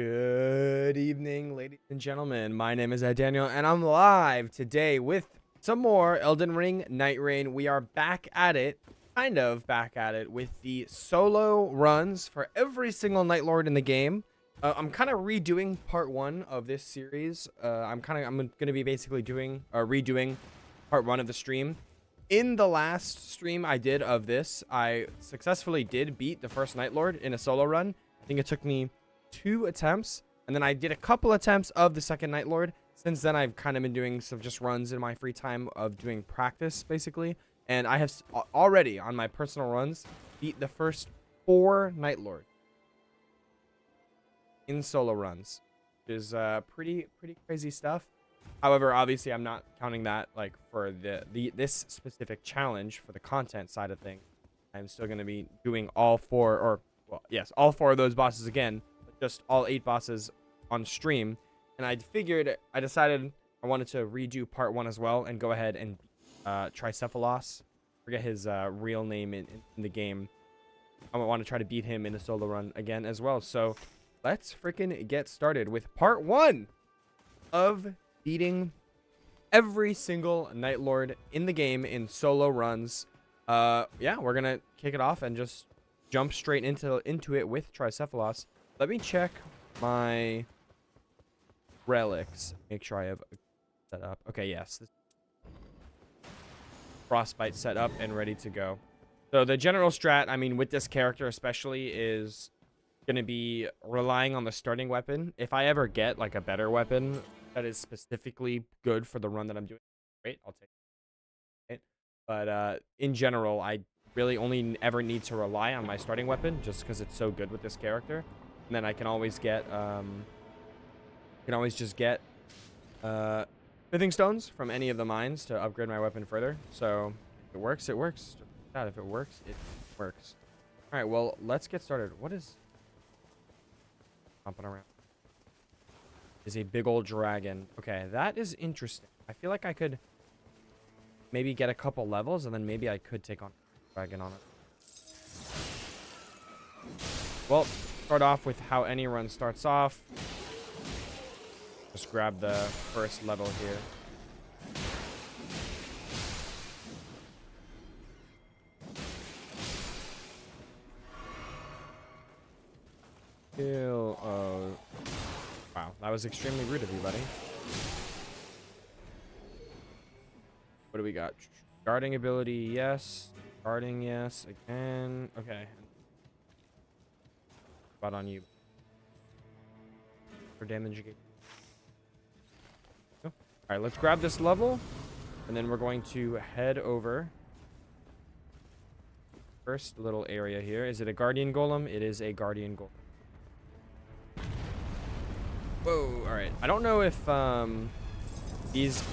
Good evening, ladies and gentlemen. My name is Daniel, and I'm live today with some more Elden Ring Nightreign. We are back at it, kind of back at it, with the solo runs for every single Nightlord in the game. I'm kind of redoing part one of this series. I'm gonna be basically redoing part one of the stream. In the last stream I did of this, I successfully did beat the first Nightlord in a solo run. I think it took me 2 attempts, and then I did a couple attempts of the second Nightlord. Since then, I've kind of been doing some just runs in my free time of doing practice, basically. And I have already, on my personal runs, beat the first 4 Nightlords in solo runs, which is pretty crazy stuff. However, obviously, I'm not counting that like for this specific challenge for the content side of things. I'm still going to be doing all 4, or well, yes, all 4 of those bosses again. Just all 8 bosses on stream, and I decided I wanted to redo part 1 as well and go ahead and Tricephalos, forget his real name in the game. I want to try to beat him in a solo run again as well. So let's freaking get started with part 1 of beating every single Nightlord in the game in solo runs. Yeah, we're gonna kick it off and just jump straight into it with Tricephalos. Let me check my relics. Make sure I have set up. Okay, yes. This frostbite set up and ready to go. So the general strat, I mean, with this character especially, is going to be relying on the starting weapon. If I ever get like a better weapon that is specifically good for the run that I'm doing, great, I'll take it. But in general, I really only ever need to rely on my starting weapon just because it's so good with this character. And then I can always get, smithing stones from any of the mines to upgrade my weapon further. So if it works, it works. Just like that. If it works, it works. All right, well, let's get started. What is jumping around? Is a big old dragon. Okay, that is interesting. I feel like I could maybe get a couple levels, and then maybe I could take on a dragon on it. Well, start off with how any run starts off. Just grab the first level here. Kill. Oh, wow, that was extremely rude of you, buddy. What do we got? Guarding ability, yes. Guarding, yes. Again, okay. Spot on you for damage you get. Oh. All right, let's grab this level, and then we're going to head over. First little area here. Is it a guardian golem? It is a guardian golem. Whoa! All right. I don't know if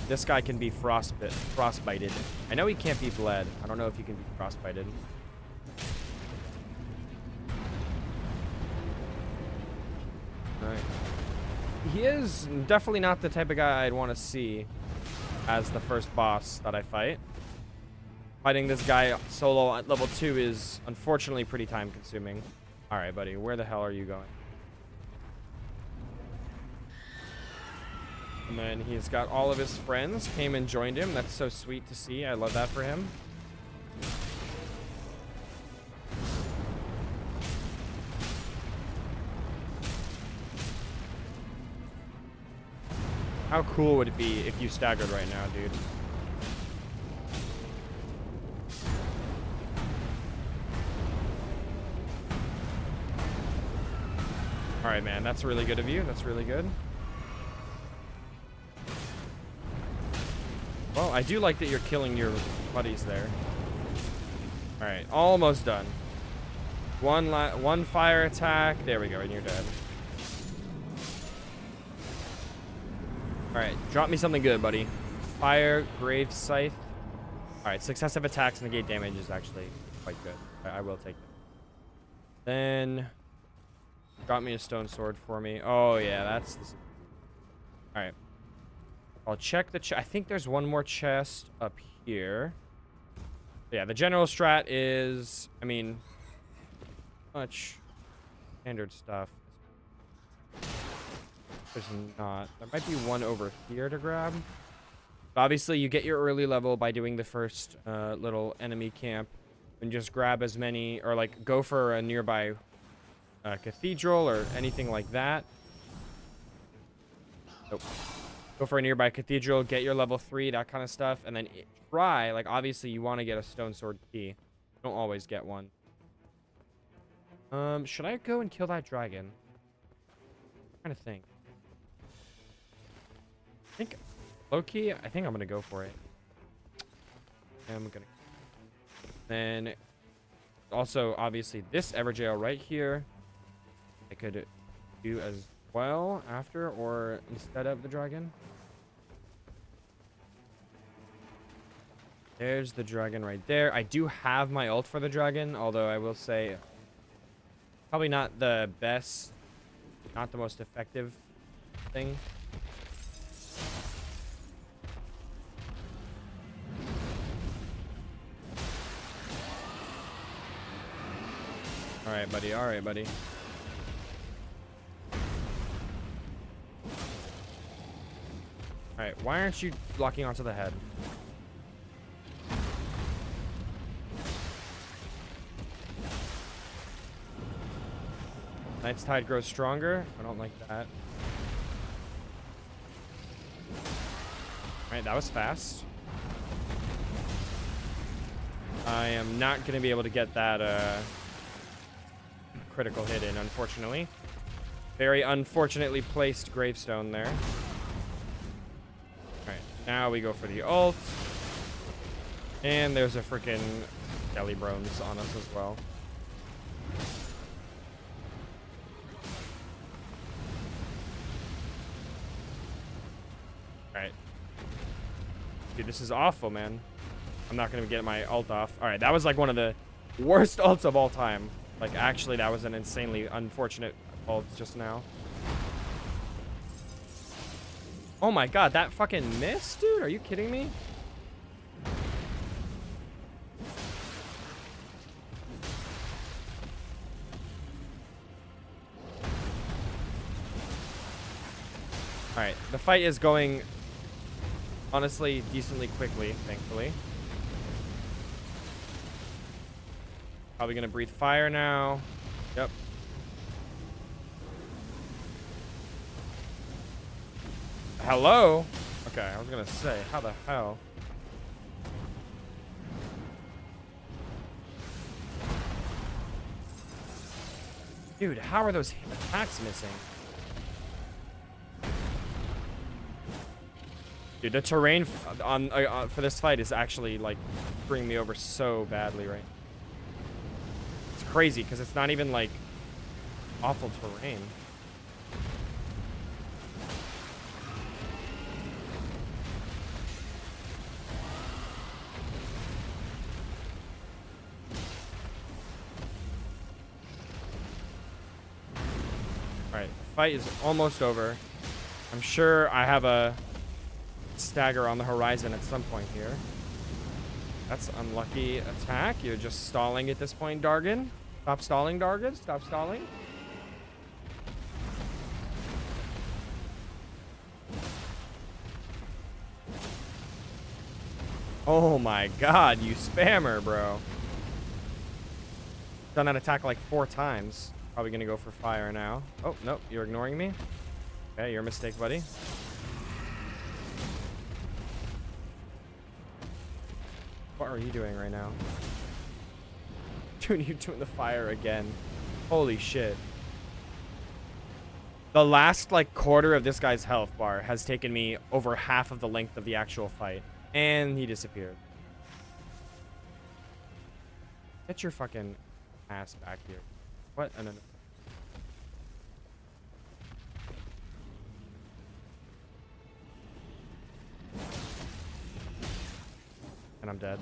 this guy can be frostbited. I know he can't be bled. I don't know if he can be frostbited. Alright. He is definitely not the type of guy I'd want to see as the first boss that I fight. Fighting this guy solo at level 2 is unfortunately pretty time consuming. Alright, buddy, where the hell are you going? And then he's got all of his friends came and joined him. That's so sweet to see. I love that for him. How cool would it be if you staggered right now, dude? Alright, man. That's really good of you. That's really good. Well, I do like that you're killing your buddies there. Alright. Almost done. One fire attack. There we go. And you're dead. Alright, drop me something good, buddy. Fire, Grave Scythe. Alright, successive attacks negate damage is actually quite good. I will take it. Then, drop me a stone sword for me. Oh, yeah, that's... Alright. I'll check the chest. I think there's one more chest up here. Yeah, the general strat is... I mean... much standard stuff. There's not. There might be one over here to grab. But obviously, you get your early level by doing the first little enemy camp. And just grab as many, or like go for a nearby cathedral or anything like that. Nope. Go for a nearby cathedral, get your level 3, that kind of stuff. And then try, like obviously you want to get a stone sword key. You don't always get one. Should I go and kill that dragon? I'm trying to think. I think, low-key, I think I'm going to go for it. I'm going to. Then, also, obviously, this Everjail right here, I could do as well after or instead of the dragon. There's the dragon right there. I do have my ult for the dragon, although I will say probably not the best, not the most effective thing. All right, buddy. All right, buddy. All right, why aren't you locking onto the head? Knight's Tide grows stronger. I don't like that. Alright, that was fast. I am not going to be able to get that critical hit in, unfortunately. Very unfortunately placed gravestone there. Alright, now we go for the ult. And there's a freaking Jelly Brones on us as well. Alright. Dude, this is awful, man. I'm not going to get my ult off. Alright, that was like one of the worst ults of all time. Like, actually, that was an insanely unfortunate ult just now. Oh my god, that fucking missed, dude? Are you kidding me? Alright, the fight is going, honestly, decently quickly, thankfully. Probably gonna breathe fire now. Yep. Hello? Okay, I was gonna say, how the hell? Dude, how are those attacks missing? Dude, the terrain on for this fight is actually like screwing me over so badly, right? It's crazy because it's not even like awful terrain. All right, the fight is almost over. I'm sure I have a stagger on the horizon at some point here. That's unlucky attack. You're just stalling at this point, Dargan. Stop stalling, Dargan. Stop stalling. Oh my god, you spammer, bro. Done that attack like 4 times. Probably gonna go for fire now. Oh, nope, you're ignoring me. Okay, your mistake, buddy. What are you doing right now? Dude, you're doing the fire again. Holy shit. The last, like, quarter of this guy's health bar has taken me over half of the length of the actual fight. And he disappeared. Get your fucking ass back here. What? No, no, no. And I'm dead.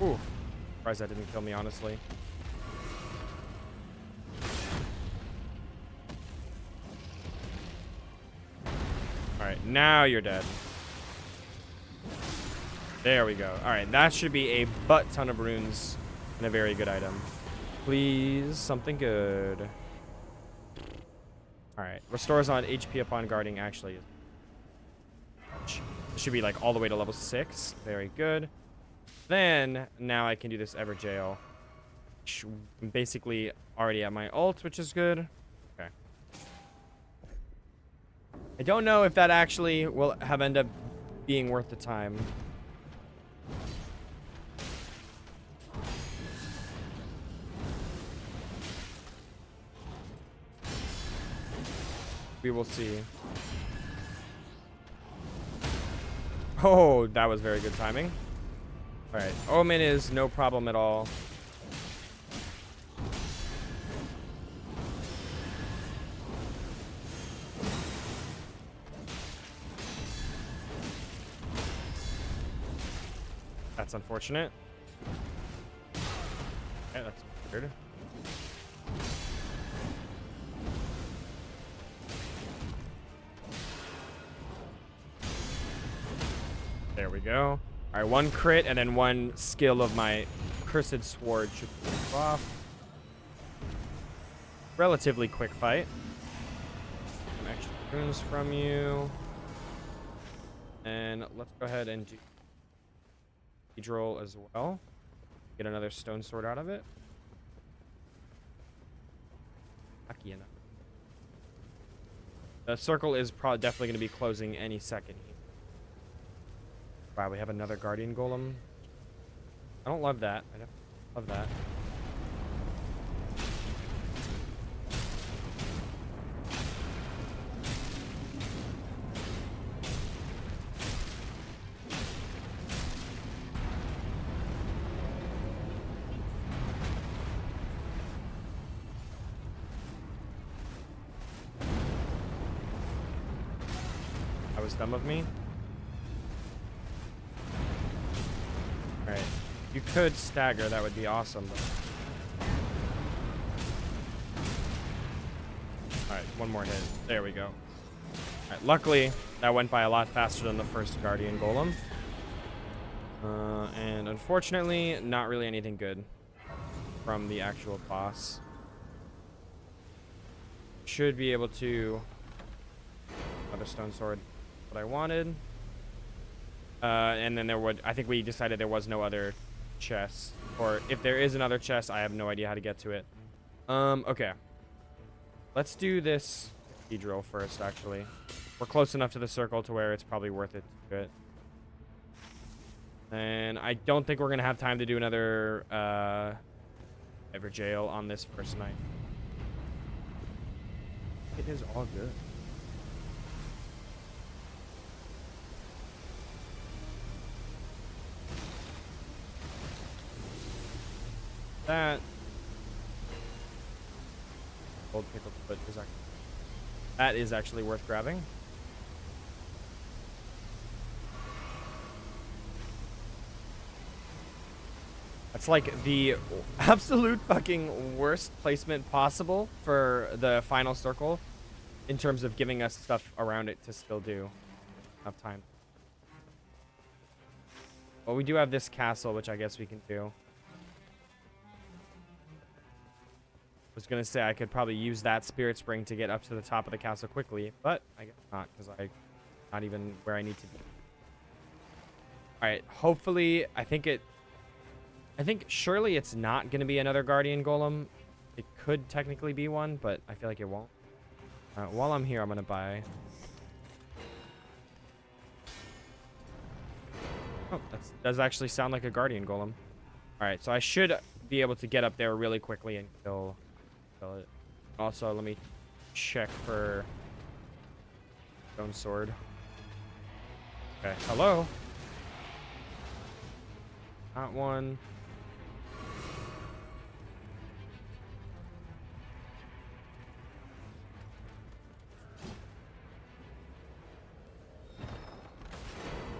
Ooh. Surprised that didn't kill me, honestly. Alright, now you're dead. There we go. Alright, that should be a butt ton of runes and a very good item. Please, something good. All right. Restores on HP upon guarding. Actually, it should be like all the way to level 6. Very good. Then now I can do this Ever Jail. I'm basically already at my ult, which is good. Okay. I don't know if that actually will have end up being worth the time. We will see. Oh, that was very good timing. All right, Omen is no problem at all. That's unfortunate. Okay, that's weird. There we go. All right, 1 crit and then 1 skill of my Cursed Sword should be off. Relatively quick fight. Some extra runes from you. And let's go ahead and do Cathedral as well. Get another stone sword out of it. Lucky enough. The circle is probably definitely going to be closing any second. Wow, we have another Guardian Golem. I don't love that. I don't love that. That was dumb of me. Alright. You could stagger, that would be awesome. Alright, 1 more hit. There we go. Alright, luckily, that went by a lot faster than the first Guardian Golem. And unfortunately, not really anything good from the actual boss. Should be able to... Another stone sword. What I wanted. And then I think we decided there was no other chest. Or if there is another chest, I have no idea how to get to it. Okay. Let's do this cathedral first, actually. We're close enough to the circle to where it's probably worth it to do it. And I don't think we're going to have time to do another Ever Jail on this first night. It is all good. That gold pickled foot is actually, that is actually worth grabbing. That's like the absolute fucking worst placement possible for the final circle in terms of giving us stuff around it to still do enough time. Well, we do have this castle, which I guess we can do. Was gonna say I could probably use that spirit spring to get up to the top of the castle quickly, but I guess not, because I'm not even where I need to be. All right, hopefully, I think surely it's not gonna be another Guardian Golem. It could technically be one, but I feel like it won't. While I'm here, I'm gonna buy. Oh, that does actually sound like a Guardian Golem. All right, so I should be able to get up there really quickly and kill it. Also, let me check for stone sword. Okay, hello. Not one.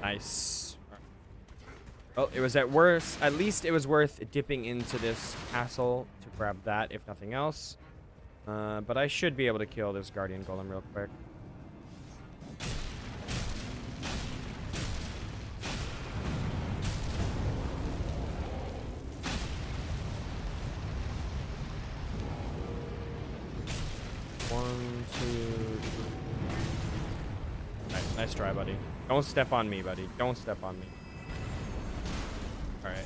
Nice. Well, it was at least it was worth dipping into this castle to grab that, if nothing else. But I should be able to kill this Guardian Golem real quick. One, two. Nice try, buddy. Don't step on me, buddy. Don't step on me. All right.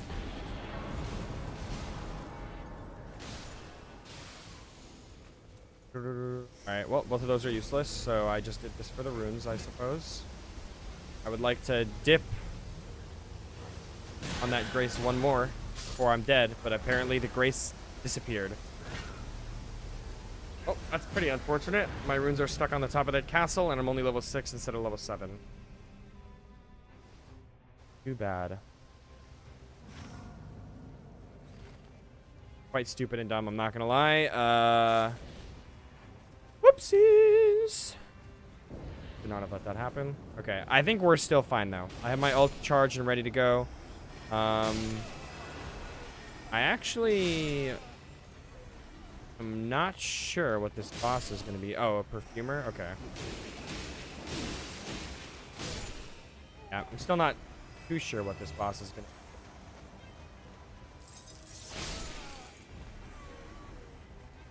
Alright, well, both of those are useless, so I just did this for the runes, I suppose. I would like to dip on that grace one more before I'm dead, but apparently the grace disappeared. Oh, that's pretty unfortunate. My runes are stuck on the top of that castle, and I'm only level 6 instead of level 7. Too bad. Quite stupid and dumb, I'm not gonna lie. Whoopsies! Should not have let that happen. Okay, I think we're still fine now. I have my ult charged and ready to go. I actually am not sure what this boss is going to be. Oh, a perfumer? Okay. Yeah, I'm still not too sure what this boss is going to be.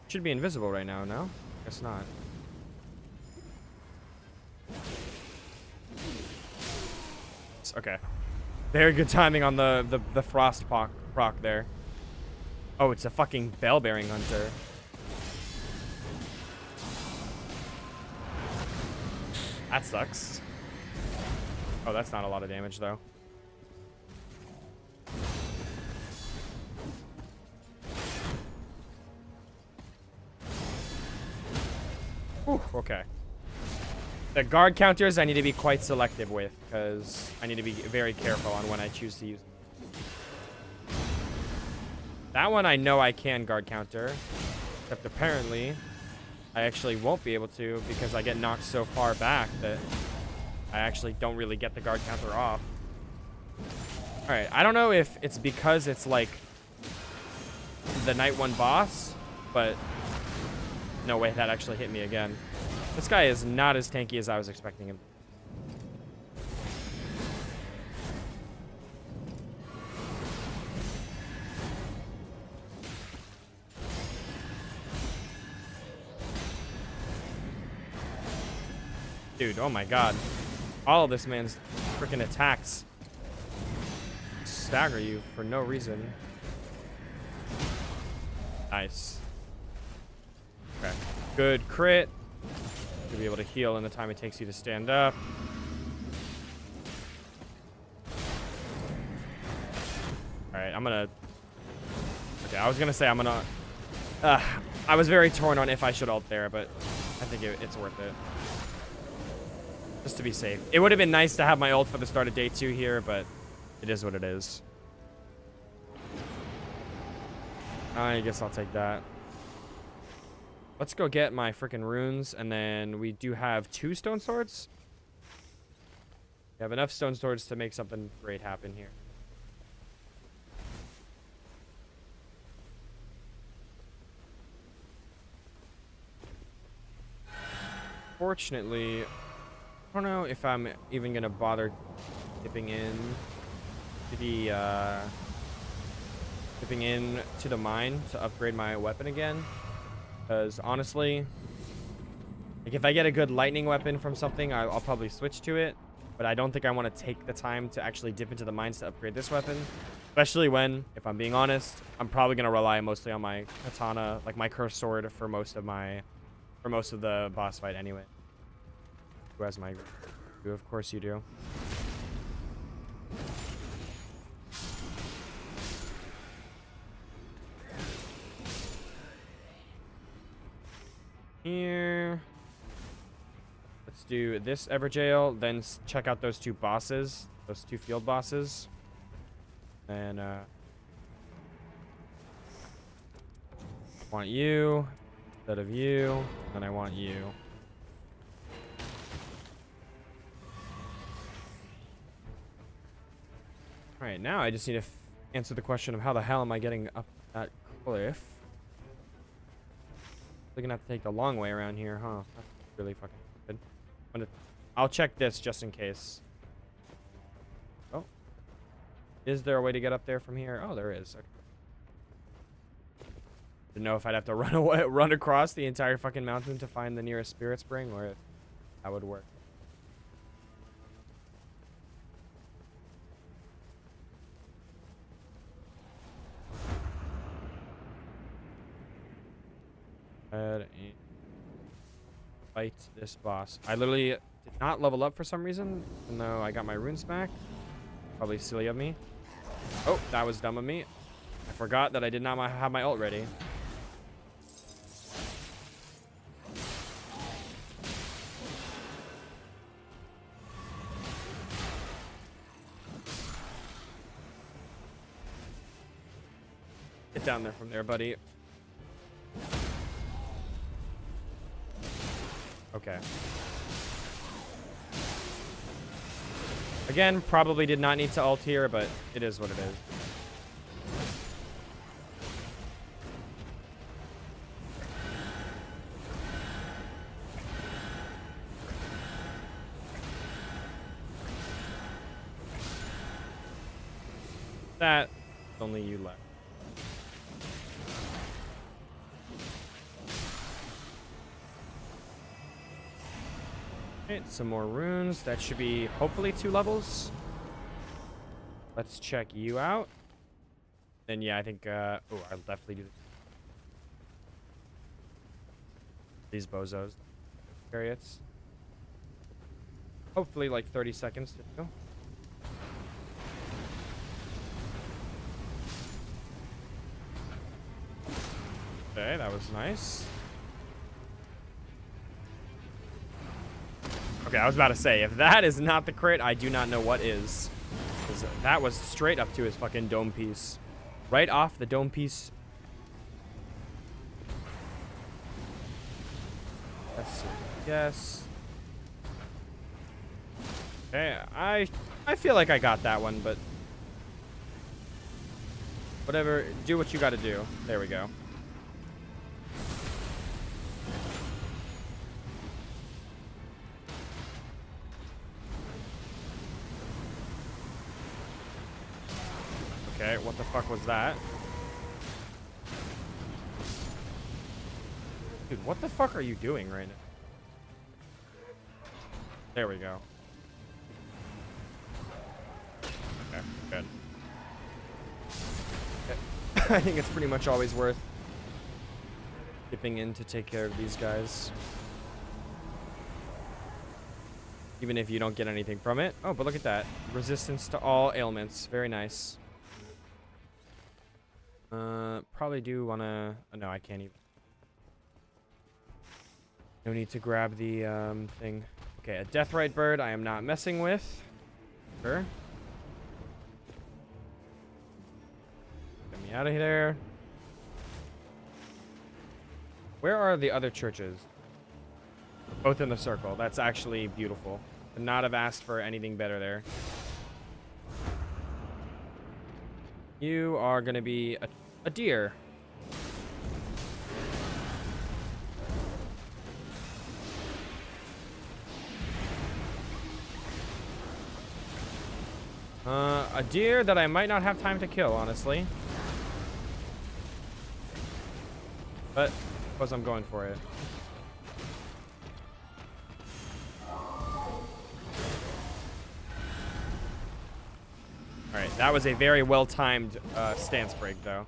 Should be invisible right now, no? Guess not. Okay. Very good timing on the frost proc there. Oh, it's a fucking bell-bearing hunter. That sucks. Oh, that's not a lot of damage, though. Ooh, okay. The guard counters I need to be quite selective with, because I need to be very careful on when I choose to use them. That one I know I can guard counter, except apparently I actually won't be able to because I get knocked so far back that I actually don't really get the guard counter off. Alright, I don't know if it's because it's like the night 1 boss, but no way, that actually hit me again. This guy is not as tanky as I was expecting him. Dude, oh my god. All of this man's freaking attacks stagger you for no reason. Nice. Okay. Good crit. You'll be able to heal in the time it takes you to stand up. Alright, I'm gonna... Okay, I was gonna say I'm gonna... I was very torn on if I should ult there, but I think it's worth it. Just to be safe. It would have been nice to have my ult for the start of day 2 here, but it is what it is. I guess I'll take that. Let's go get my freaking runes, and then we do have 2 stone swords. We have enough stone swords to make something great happen here. Fortunately, I don't know if I'm even gonna bother dipping in to the mine to upgrade my weapon again. Because honestly, like if I get a good lightning weapon from something, I'll probably switch to it. But I don't think I want to take the time to actually dip into the mines to upgrade this weapon. Especially when, if I'm being honest, I'm probably going to rely mostly on my katana, like my cursed sword for most of the boss fight anyway. Who has my... Of course you do. Here. Let's do this Everjail, then check out those 2 bosses, those 2 field bosses. And want you instead of you, and I want you. All right, now I just need to answer the question of how the hell am I getting up that cliff? We're gonna have to take the long way around here, huh? That's really fucking stupid. I'll check this just in case. Oh. Is there a way to get up there from here? Oh, there is. Okay. Didn't know if I'd have to run across the entire fucking mountain to find the nearest spirit spring, or if that would work. ahead and fight this boss. I literally did not level up for some reason, even though I got my runes back. Probably silly of me. Oh, that was dumb of me. I forgot that I did not have my ult ready. Get down there from there, buddy. Okay. Again, probably did not need to ult here, but it is what it is. That only you left. Alright, some more runes. That should be hopefully 2 levels. Let's check you out. Then yeah, I think oh, I'll definitely do these bozos. Chariots. Hopefully like 30 seconds to go. Okay, that was nice. Okay, I was about to say, if that is not the crit, I do not know what is. 'Cause that was straight up to his fucking dome piece. Right off the dome piece. Let's see. Yes. Okay, I feel like I got that one, but whatever. Do what you got to do. There we go. Okay, what the fuck was that? Dude, what the fuck are you doing right now? There we go. Okay, good. Okay. I think it's pretty much always worth dipping in to take care of these guys. Even if you don't get anything from it. Oh, but look at that. Resistance to all ailments. Very nice. Probably do want to... Oh, no, I can't even. No need to grab the thing. Okay, a Deathrite bird I am not messing with. Sure. Get me out of there. Where are the other churches? Both in the circle. That's actually beautiful. Could not have asked for anything better there. You are going to be a deer. A deer that I might not have time to kill, honestly. But, because I'm going for it. Alright, that was a very well-timed stance break, though.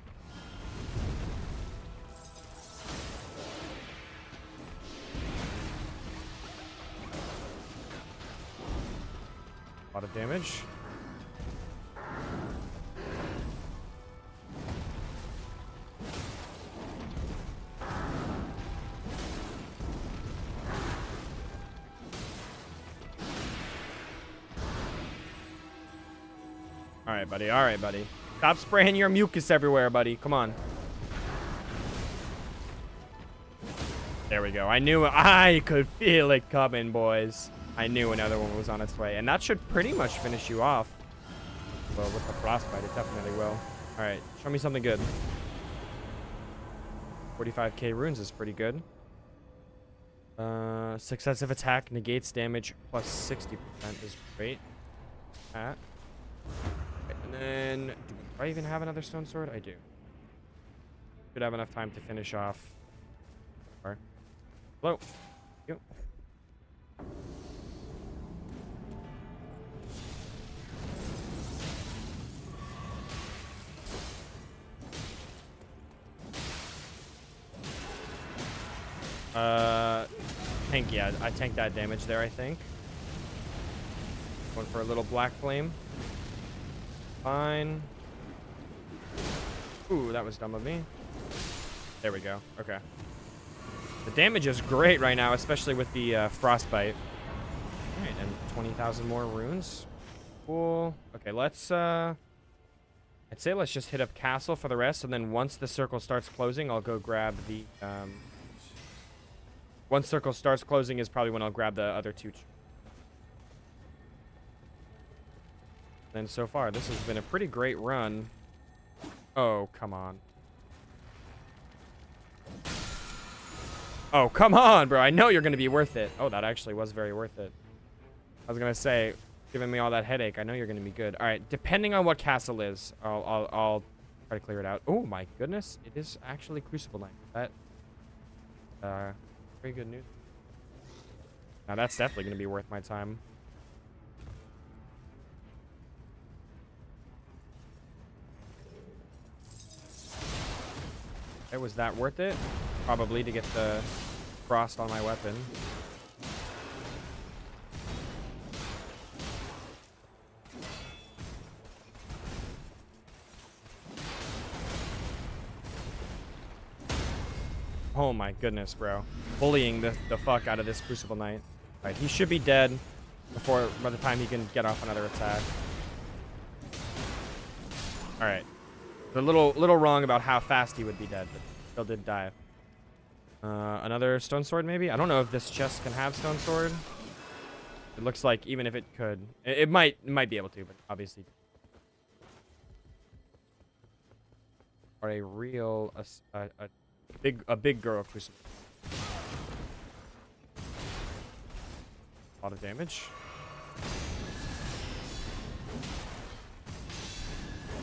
A lot of damage. Alright, buddy. Alright, buddy. Stop spraying your mucus everywhere, buddy. Come on. There we go. I could feel it coming, boys. I knew another one was on its way. And that should pretty much finish you off. Well, with the frostbite, it definitely will. Alright, show me something good. 45k runes is pretty good. Successive attack negates damage plus 60% is great. That. And then, do I even have another stone sword? I do. Should have enough time to finish off. Hello. Yo. Tank, yeah, I tanked that damage there, I think. Going for a little black flame. Fine. Ooh, that was dumb of me. There we go. Okay. The damage is great right now, especially with the frostbite. All right, and 20,000 more runes. Cool. Okay, let's I'd say let's just hit up castle for the rest, and then once the circle starts closing, I'll go grab the once circle starts closing is probably when I'll grab the other two. And so far, this has been a pretty great run. Oh, come on. Oh, come on, bro. I know you're going to be worth it. Oh, that actually was very worth it. I was going to say, giving me all that headache, I know you're going to be good. All right, depending on what castle is, I'll try to clear it out. Oh, my goodness. It is actually Crucible Night. That, very good news. Now, that's definitely going to be worth my time. Was that worth it? Probably, to get the frost on my weapon. Oh my goodness, bro. Bullying the fuck out of this Crucible Knight. Alright, he should be dead by the time he can get off another attack. Alright. A little wrong about how fast he would be dead, but still did die. Another stone sword, maybe? I don't know if this chest can have stone sword. It looks like even if it could, it might be able to, but obviously. Or a real a big girl crucible. A lot of damage.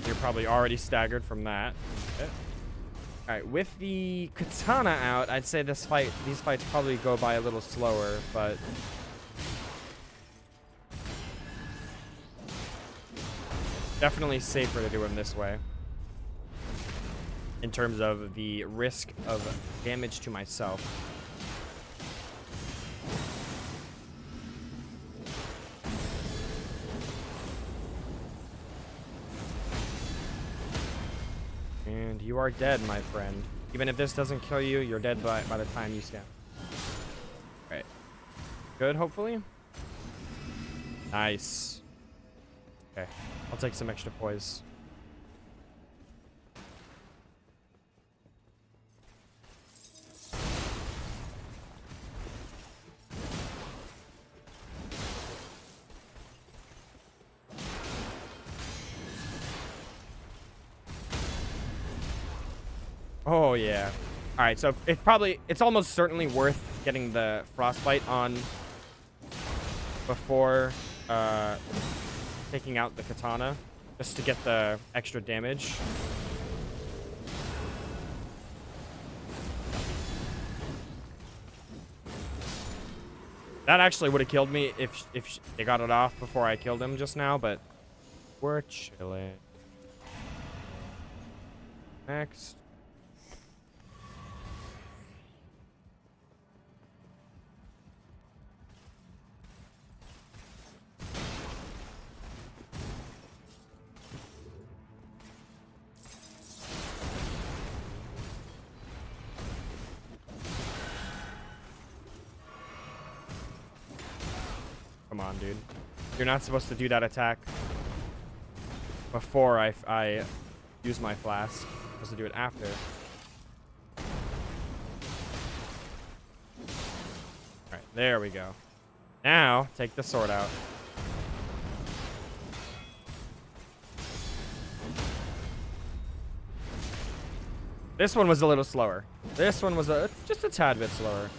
You're probably already staggered from that. Okay. All right, with the katana out, I'd say these fights probably go by a little slower, but definitely safer to do them this way in terms of the risk of damage to myself. And you are dead, my friend. Even if this doesn't kill you, you're dead by the time you stand. All right. Good, hopefully. Nice. Okay. I'll take some extra poise. Oh, yeah. All right, so it's almost certainly worth getting the frostbite on before taking out the katana, just to get the extra damage. That actually would have killed me if they got it off before I killed him just now, but we're chilling. Next. Come on, dude. You're not supposed to do that attack before I use my flask. I'm supposed to do it after. Alright, there we go. Now, take the sword out. This one was a little slower. This one was just a tad bit slower.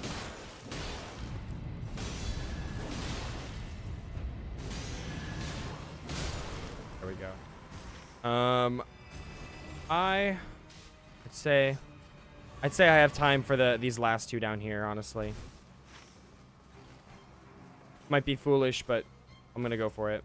There we go. I'd say I have time for these last two down here, honestly. Might be foolish, but I'm gonna go for it.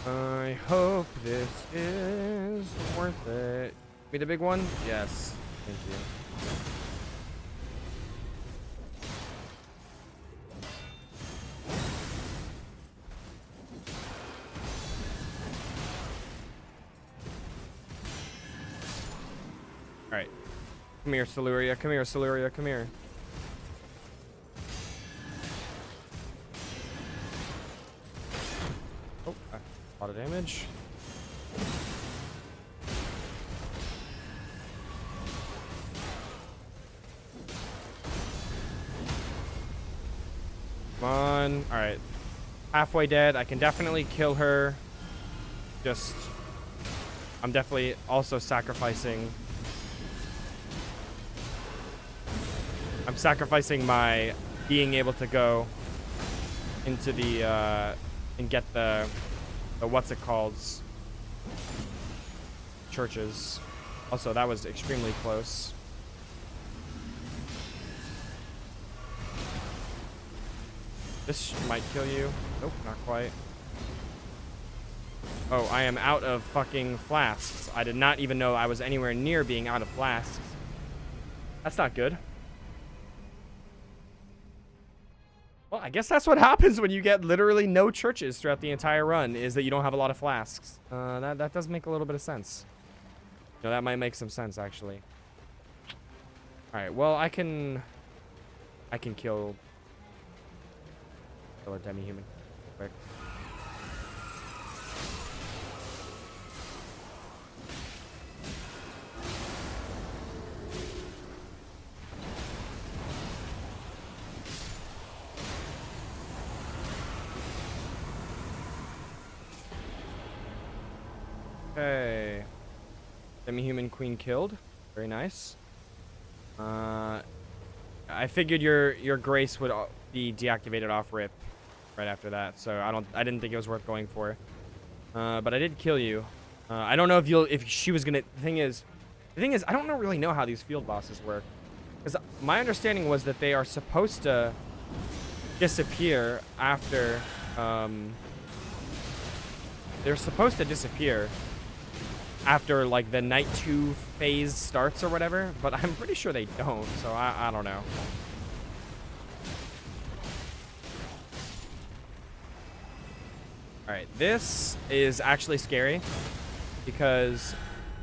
I hope this is worth it. Be the big one? Yes. Thank you. All right. Come here, Siluria. Come here, Siluria. Come here. Oh, a lot of damage. Come on. All right. Halfway dead. I can definitely kill her. Just, I'm definitely also sacrificing. I'm sacrificing my being able to go into the, and get the what's it called? Churches. Also, that was extremely close. This might kill you. Nope, not quite. Oh, I am out of fucking flasks. I did not even know I was anywhere near being out of flasks. That's not good. Well, I guess that's what happens when you get literally no churches throughout the entire run, is that you don't have a lot of flasks. That does make a little bit of sense. No, that might make some sense, actually. Alright, well, I can kill a demi-human quick. Okay. Demi-human queen killed. Very nice. I figured your grace would be deactivated off rip right after that, so I didn't think it was worth going for. But I did kill you. I don't know if she was gonna. The thing is, I don't really know how these field bosses work, because my understanding was that they are supposed to disappear after. They're supposed to disappear after like the night 2 phase starts or whatever, but I'm pretty sure they don't, so I don't know. Alright, this is actually scary, because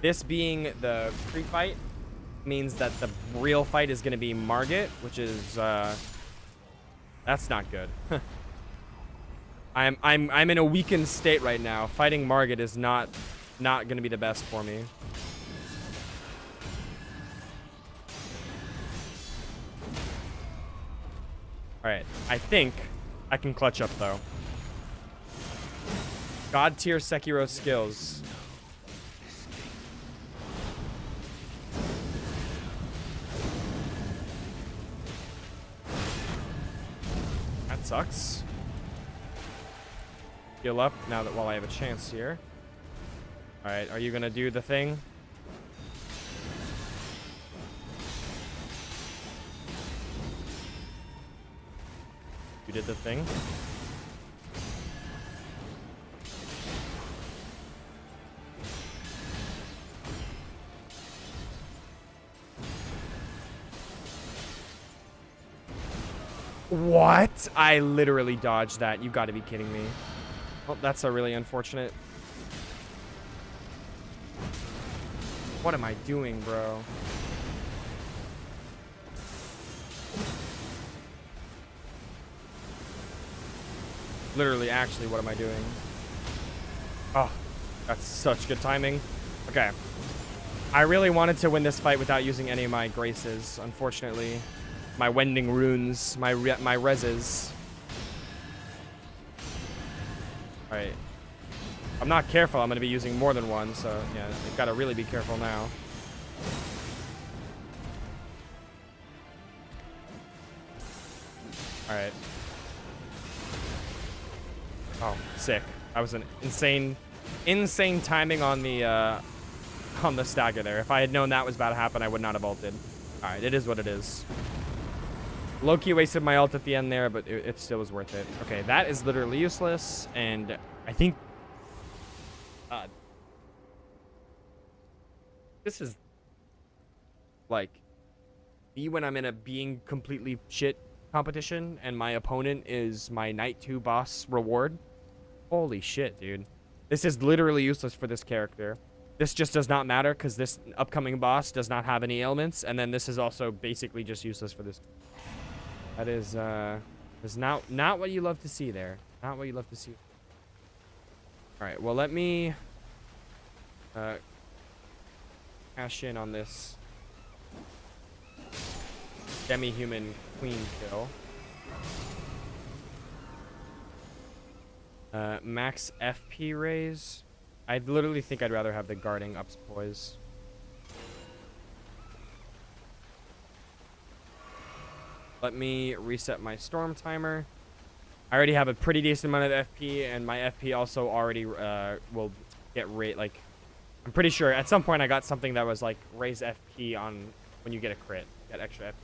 this being the pre-fight means that the real fight is going to be Margit, which is that's not good. I'm in a weakened state right now. Fighting Margit is not going to be the best for me. Alright, I think I can clutch up, though. God tier Sekiro skills. That sucks. Heal up now that while I have a chance here. Alright, are you gonna do the thing? You did the thing? What? I literally dodged that. You gotta be kidding me. Well, that's a really unfortunate. What am I doing, bro? Literally, actually, what am I doing? Oh, that's such good timing. Okay. I really wanted to win this fight without using any of my graces, unfortunately. My wending runes, my reses. Alright. I'm not careful, I'm going to be using more than one, so yeah, I've got to really be careful now. Alright. Oh, sick. That was an insane timing on the stagger there. If I had known that was about to happen, I would not have ulted. Alright, it is what it is. Loki wasted my ult at the end there, but it still was worth it. Okay, that is literally useless, and I think This is like me when I'm in a being completely shit competition and my opponent is my Night 2 boss reward. Holy shit, dude. This is literally useless for this character. This just does not matter because this upcoming boss does not have any ailments, and then this is also basically just useless for this. That is not what you love to see there. Not what you love to see. All right, well, let me cash in on this demi-human queen kill. Max FP raise. I literally think I'd rather have the guarding ups poise. Let me reset my storm timer. I already have a pretty decent amount of FP, and my FP also already will get like, I'm pretty sure at some point I got something that was like raise FP on when you get a crit, get extra FP.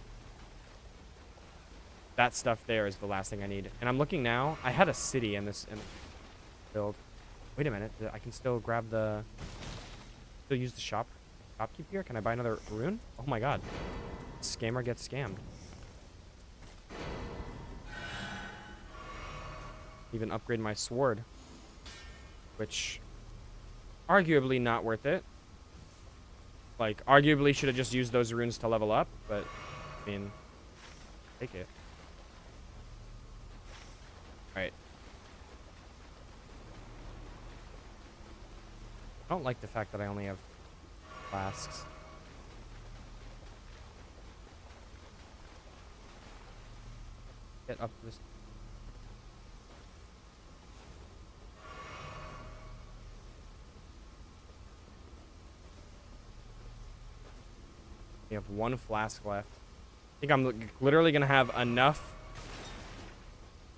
That stuff there is the last thing I need. And I'm looking now. I had a city in this build. Wait a minute. I can still grab the... Still use the shopkeep here? Can I buy another rune? Oh my god. Scammer gets scammed. Even upgrade my sword. Which... Arguably not worth it. Like, arguably should have just used those runes to level up. But, I mean... Take it. Alright. I don't like the fact that I only have flasks. Get up this. We have one flask left. I think I'm literally gonna have enough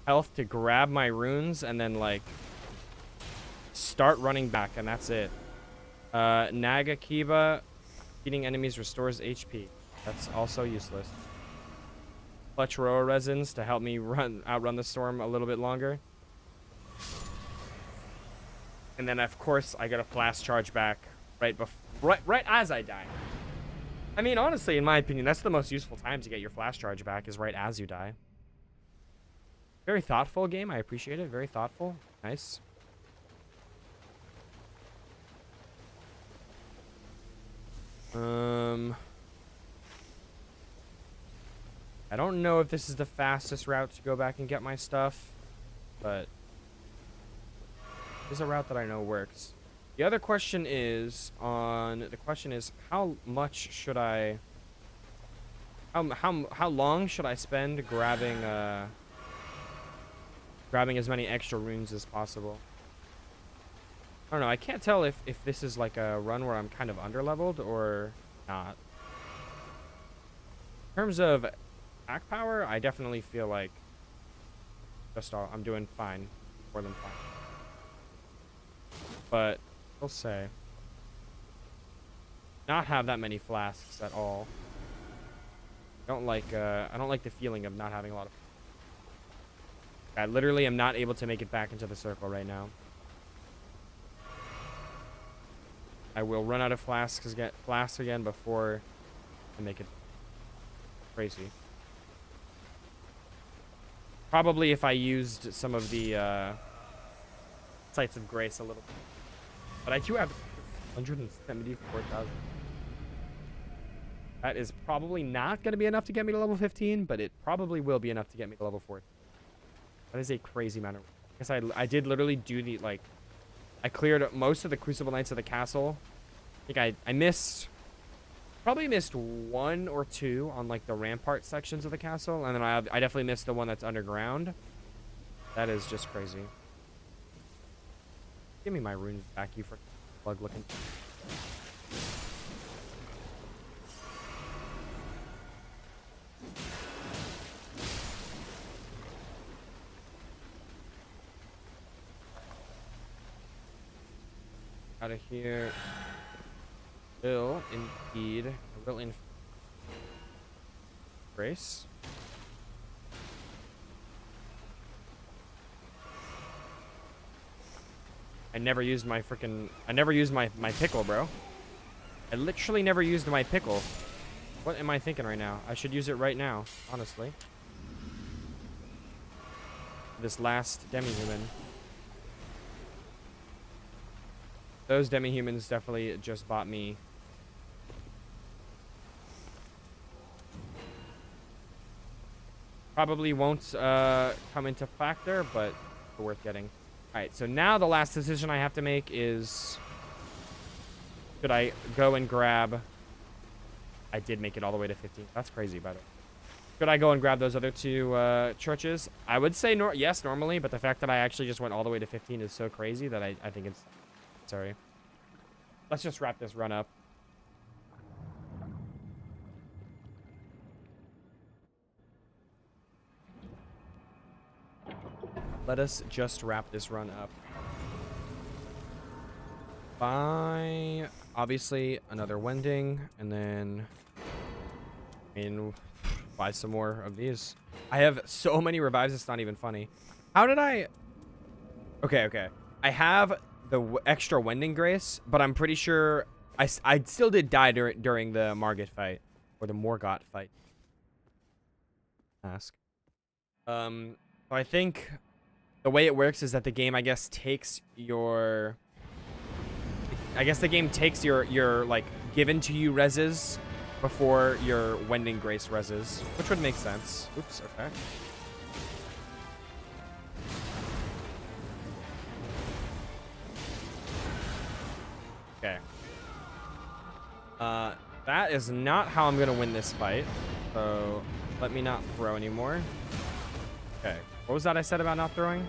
health to grab my runes and then like start running back, and that's it. Naga Kiba, feeding enemies restores HP. That's also useless. Clutch Roa resins to help me outrun the storm a little bit longer. And then of course I get a flash charge back right as I die. I mean, honestly, in my opinion, that's the most useful time to get your flash charge back, is right as you die. Very thoughtful game. I appreciate it. Very thoughtful. Nice. I don't know if this is the fastest route to go back and get my stuff, but it's a route that I know works. The other question is how much should I how long should I spend grabbing as many extra runes as possible? I don't know. I can't tell if this is like a run where I'm kind of underleveled or not. In terms of attack power, I definitely feel like I'm doing fine, more than fine. But I'll say, not have that many flasks at all. I don't like the feeling of not having a lot of. I literally am not able to make it back into the circle right now. I will run out of flasks again before I make it crazy. Probably if I used some of the Sights of Grace a little bit. But I do have 174,000. That is probably not going to be enough to get me to level 15, but it probably will be enough to get me to level 14. That is a crazy amount of... I guess I did literally do the, like... I cleared most of the Crucible Knights of the castle. I think I missed... Probably missed one or two on, like, the rampart sections of the castle. And then I definitely missed the one that's underground. That is just crazy. Give me my runes back, you freaking plug looking. Out of here. Will indeed. Will in Grace. I never used my pickle, bro. I literally never used my pickle. What am I thinking right now? I should use it right now, honestly. This last demi-human. Those demi-humans definitely just bought me. Probably won't come into factor, but worth getting. Alright, so now the last decision I have to make is... should I go and grab... I did make it all the way to 15. That's crazy, by the way. Should I go and grab those other two churches? I would say yes, normally, but the fact that I actually just went all the way to 15 is so crazy that I think it's... Sorry. Let's just wrap this run up. Let us just wrap this run up. Buy, obviously, another Wending, and then... buy some more of these. I have so many revives, it's not even funny. How did I... Okay. I have the extra Wending Grace, but I'm pretty sure I still did die during the Margit fight. Or the Morgott fight. Ask. So I think the way it works is that the game, I guess, takes your... I guess the game takes your like, given to you reses before your Wending Grace reses, which would make sense. Oops, okay. Okay. That is not how I'm gonna win this fight. So let me not throw anymore. Okay. What was that I said about not throwing?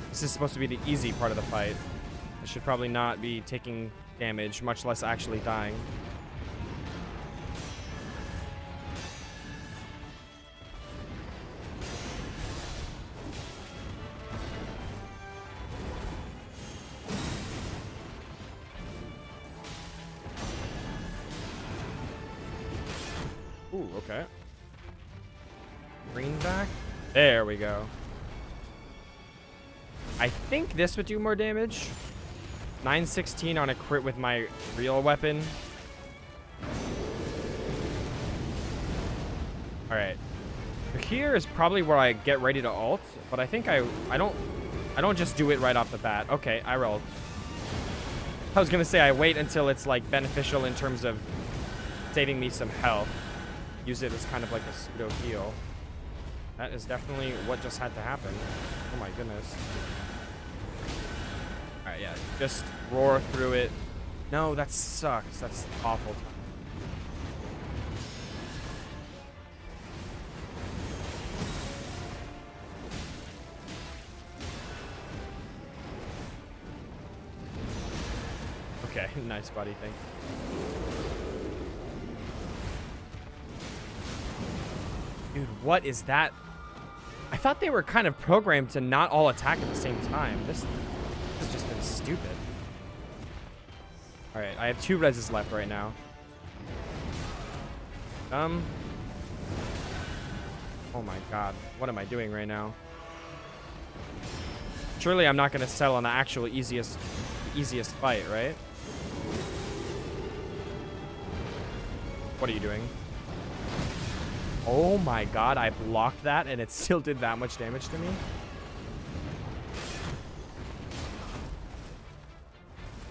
This is supposed to be the easy part of the fight. I should probably not be taking damage, much less actually dying. Ooh, okay. Green back. There we go. I think this would do more damage. 916 on a crit with my real weapon. Alright. Here is probably where I get ready to ult, but I think I don't just do it right off the bat. Okay, I rolled. I was gonna say I wait until it's like beneficial in terms of saving me some health. Use it as kind of like a pseudo heal. That is definitely what just had to happen. Oh my goodness. Alright, yeah. Just roar through it. No, that sucks. That's awful. Okay, nice buddy, thank you. Dude, what is that? I thought they were kind of programmed to not all attack at the same time. This has just been stupid. Alright, I have 2 reses left right now. Oh my god. What am I doing right now? Surely I'm not going to settle on the actual easiest fight, right? What are you doing? Oh my god, I blocked that and it still did that much damage to me?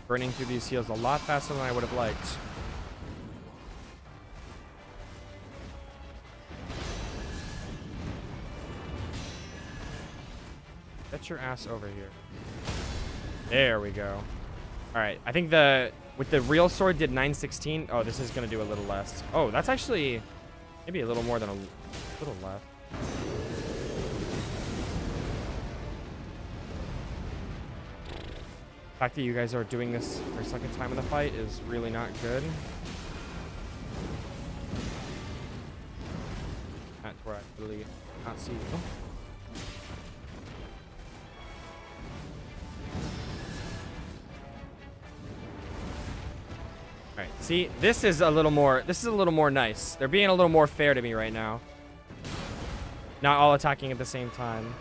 Burning through these heals a lot faster than I would have liked. Get your ass over here. There we go. Alright, I think with the real sword did 916. Oh, this is going to do a little less. Oh, that's actually... maybe a little more than a little left. The fact that you guys are doing this for a second time in the fight is really not good. That's where I really not see you. Alright, see, this is a little more nice. They're being a little more fair to me right now. Not all attacking at the same time.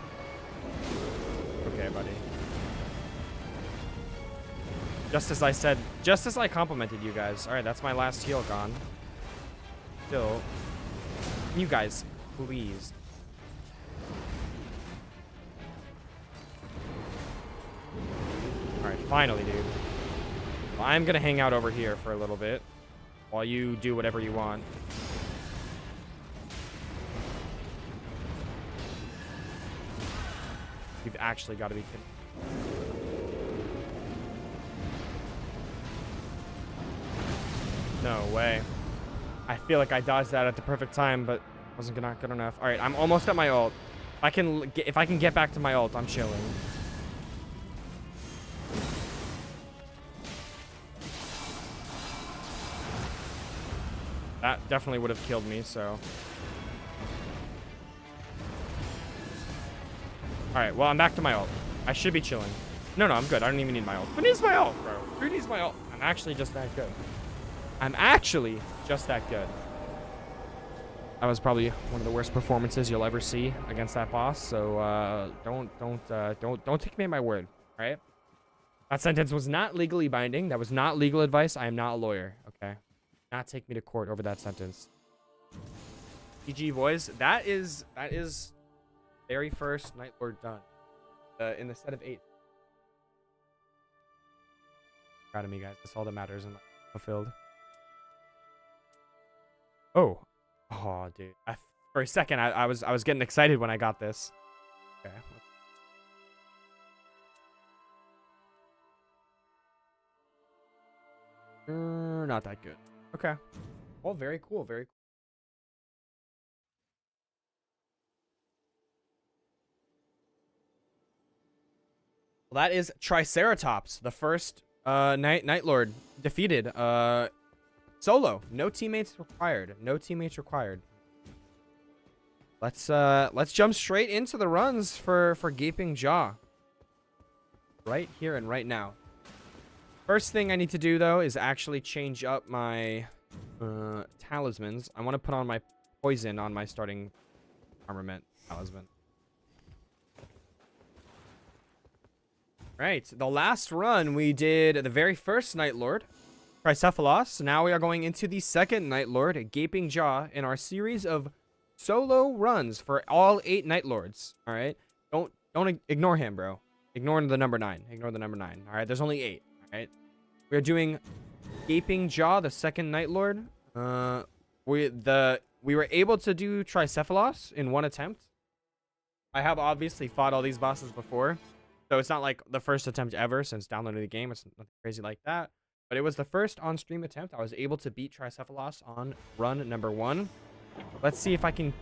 Okay, buddy. Just as I said, just as I complimented you guys. All right, that's my last heal gone. Still, you guys, please. All right, finally, dude. Well, I'm gonna hang out over here for a little bit while you do whatever you want. You've actually got to be kidding. No way. I feel like I dodged that at the perfect time, but wasn't not good enough. All right, I'm almost at my ult. If I can get back to my ult, I'm chilling. That definitely would have killed me, so. All right, well, I'm back to my ult. I should be chilling. No, I'm good. I don't even need my ult. Who needs my ult, bro? Who needs my ult? I'm actually just that good. I'm actually just that good. That was probably one of the worst performances you'll ever see against that boss. So don't take me at my word. All right. That sentence was not legally binding. That was not legal advice. I am not a lawyer. Okay. Not take me to court over that sentence. GG boys. That is very first Nightlord done. In the set of 8. Proud of me, guys. That's all that matters and fulfilled. Oh, dude. For a second, I was getting excited when I got this. Okay. Not that good. Okay. Well, very cool. Very cool. Well, that is Triceratops, the first Nightlord defeated. Solo. No teammates required. No teammates required. Let's jump straight into the runs for Gaping Jaw. Right here and right now. First thing I need to do though is actually change up my talismans. I want to put on my poison on my starting armament talisman. Right, the last run we did the very first Nightlord, Tricephalos. Now we are going into the second Nightlord, Gaping Jaw, in our series of solo runs for all 8 Nightlords. All right, don't ignore him, bro. Ignore the number 9. Ignore the number 9. All right, there's only 8. All right, we're doing Gaping Jaw, the second Nightlord. We were able to do Tricephalos in one attempt. I have obviously fought all these bosses before. So it's not like the first attempt ever since downloading the game. It's nothing crazy like that. But it was the first on-stream attempt. I was able to beat Tricephalos on run number 1. Let's see if I can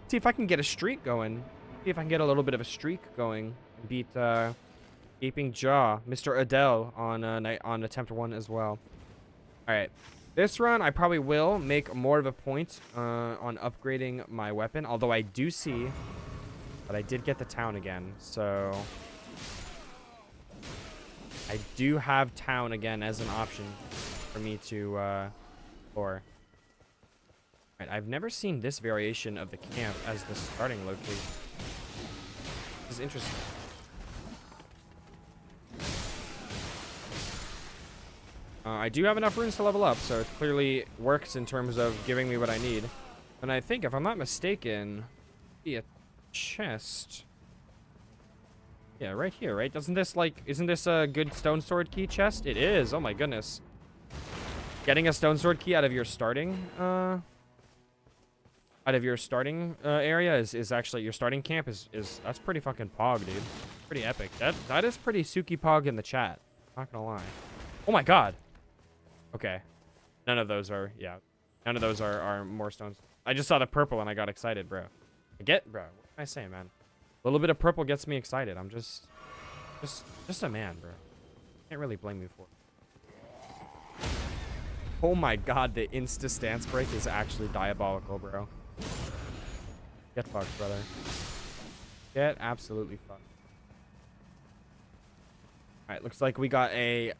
get a streak going. See if I can get a little bit of a streak going and beat Gaping Jaw, Mr. Adele on attempt 1 as well. All right. This run, I probably will make more of a point on upgrading my weapon. Although I do see that I did get the town again. So I do have town again as an option for me to explore. Right, I've never seen this variation of the camp as the starting location. This is interesting. I do have enough runes to level up, so it clearly works in terms of giving me what I need. And I think, if I'm not mistaken, be a chest. Yeah, right here, right? Isn't this a good stone sword key chest? It is. Oh my goodness. Getting a stone sword key out of your starting area is actually your starting camp is that's pretty fucking pog, dude. Pretty epic. That is pretty Suki pog in the chat. Not gonna lie. Oh my god. Okay. None of those are more stones. I just saw the purple and I got excited, bro. Bro, what can I say, man? A little bit of purple gets me excited. I'm just a man, bro. Can't really blame me for it. Oh my god, the insta stance break is actually diabolical, bro. Get fucked, brother. Get absolutely fucked. Alright, looks like we got a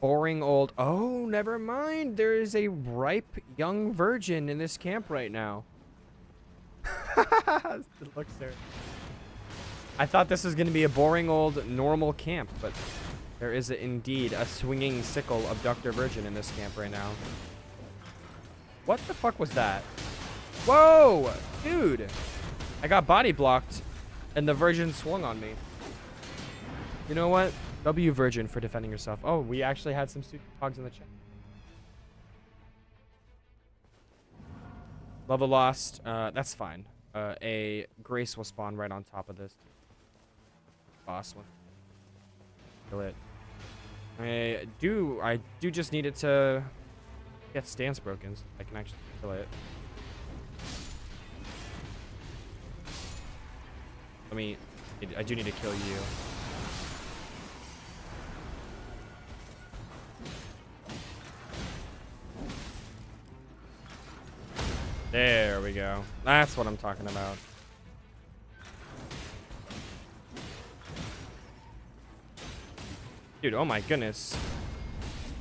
boring old... Oh, never mind. There is a ripe young virgin in this camp right now. It looks there. I thought this was going to be a boring old normal camp, but there is indeed a swinging sickle abductor virgin in this camp right now. What the fuck was that? Whoa, dude. I got body blocked and the virgin swung on me. You know what? W virgin for defending yourself. Oh, we actually had some stupid hogs in the chat. Level lost. That's fine. A Grace will spawn right on top of this boss one. Kill it. I do just need it to get stance broken so I can actually kill it. I do need to kill you. There we go. That's what I'm talking about. Dude, oh my goodness.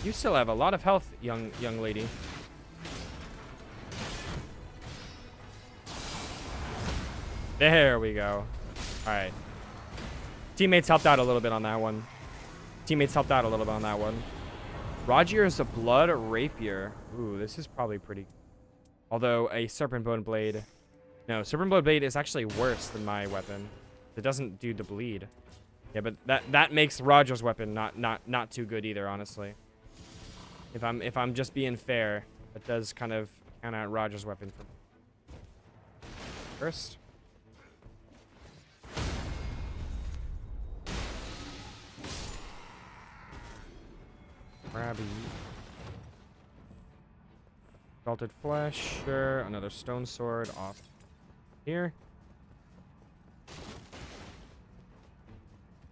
You still have a lot of health, young lady. There we go. All right. Teammates helped out a little bit on that one. Roger's a blood rapier. Ooh, this is probably pretty. Although a serpent bone blade. No, serpent bone blade is actually worse than my weapon. It doesn't do the bleed. Yeah, but that makes Roger's weapon not too good either, honestly. If I'm just being fair, it does kind of count out Roger's weapon for me. First. Grabby. Salted flesh, sure. Another stone sword off here.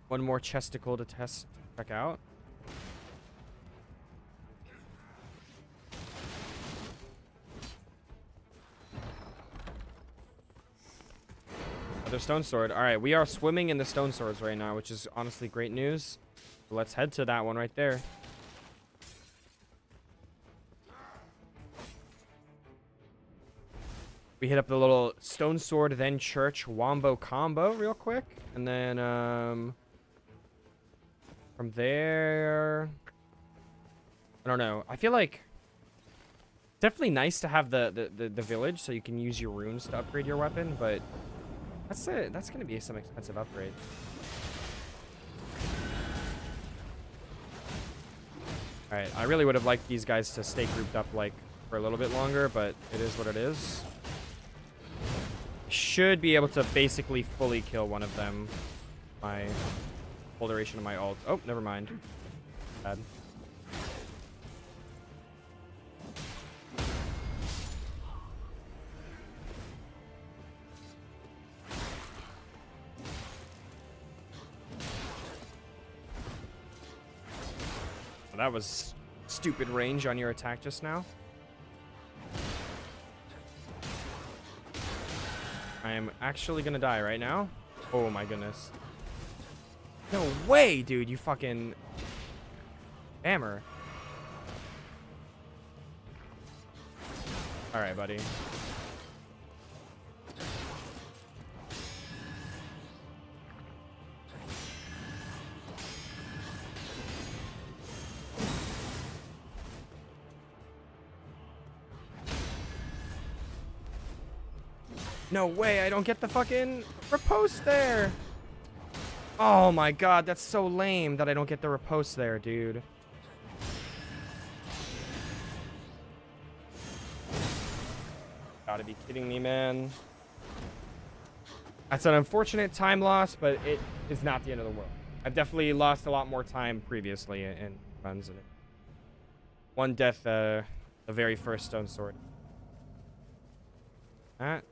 One more chesticle to check out. Another stone sword. All right, we are swimming in the stone swords right now, which is honestly great news. So let's head to that one right there. We hit up the little stone sword, then church wombo combo real quick. And then from there, I don't know. I feel like it's definitely nice to have the village so you can use your runes to upgrade your weapon, but that's going to be some expensive upgrade. All right, I really would have liked these guys to stay grouped up like for a little bit longer, but it is what it is. Should be able to basically fully kill one of them. My full duration of my ult. Oh, never mind. Bad. Well, that was stupid range on your attack just now. I am actually gonna die right now. Oh my goodness. No way, dude. You fucking hammer. All right, buddy. No way, I don't get the fucking riposte there. Oh my god, that's so lame that I don't get the riposte there, dude. Gotta be kidding me, man. That's an unfortunate time loss, but it is not the end of the world. I've definitely lost a lot more time previously in runs. And one death, the very first stone sword. That.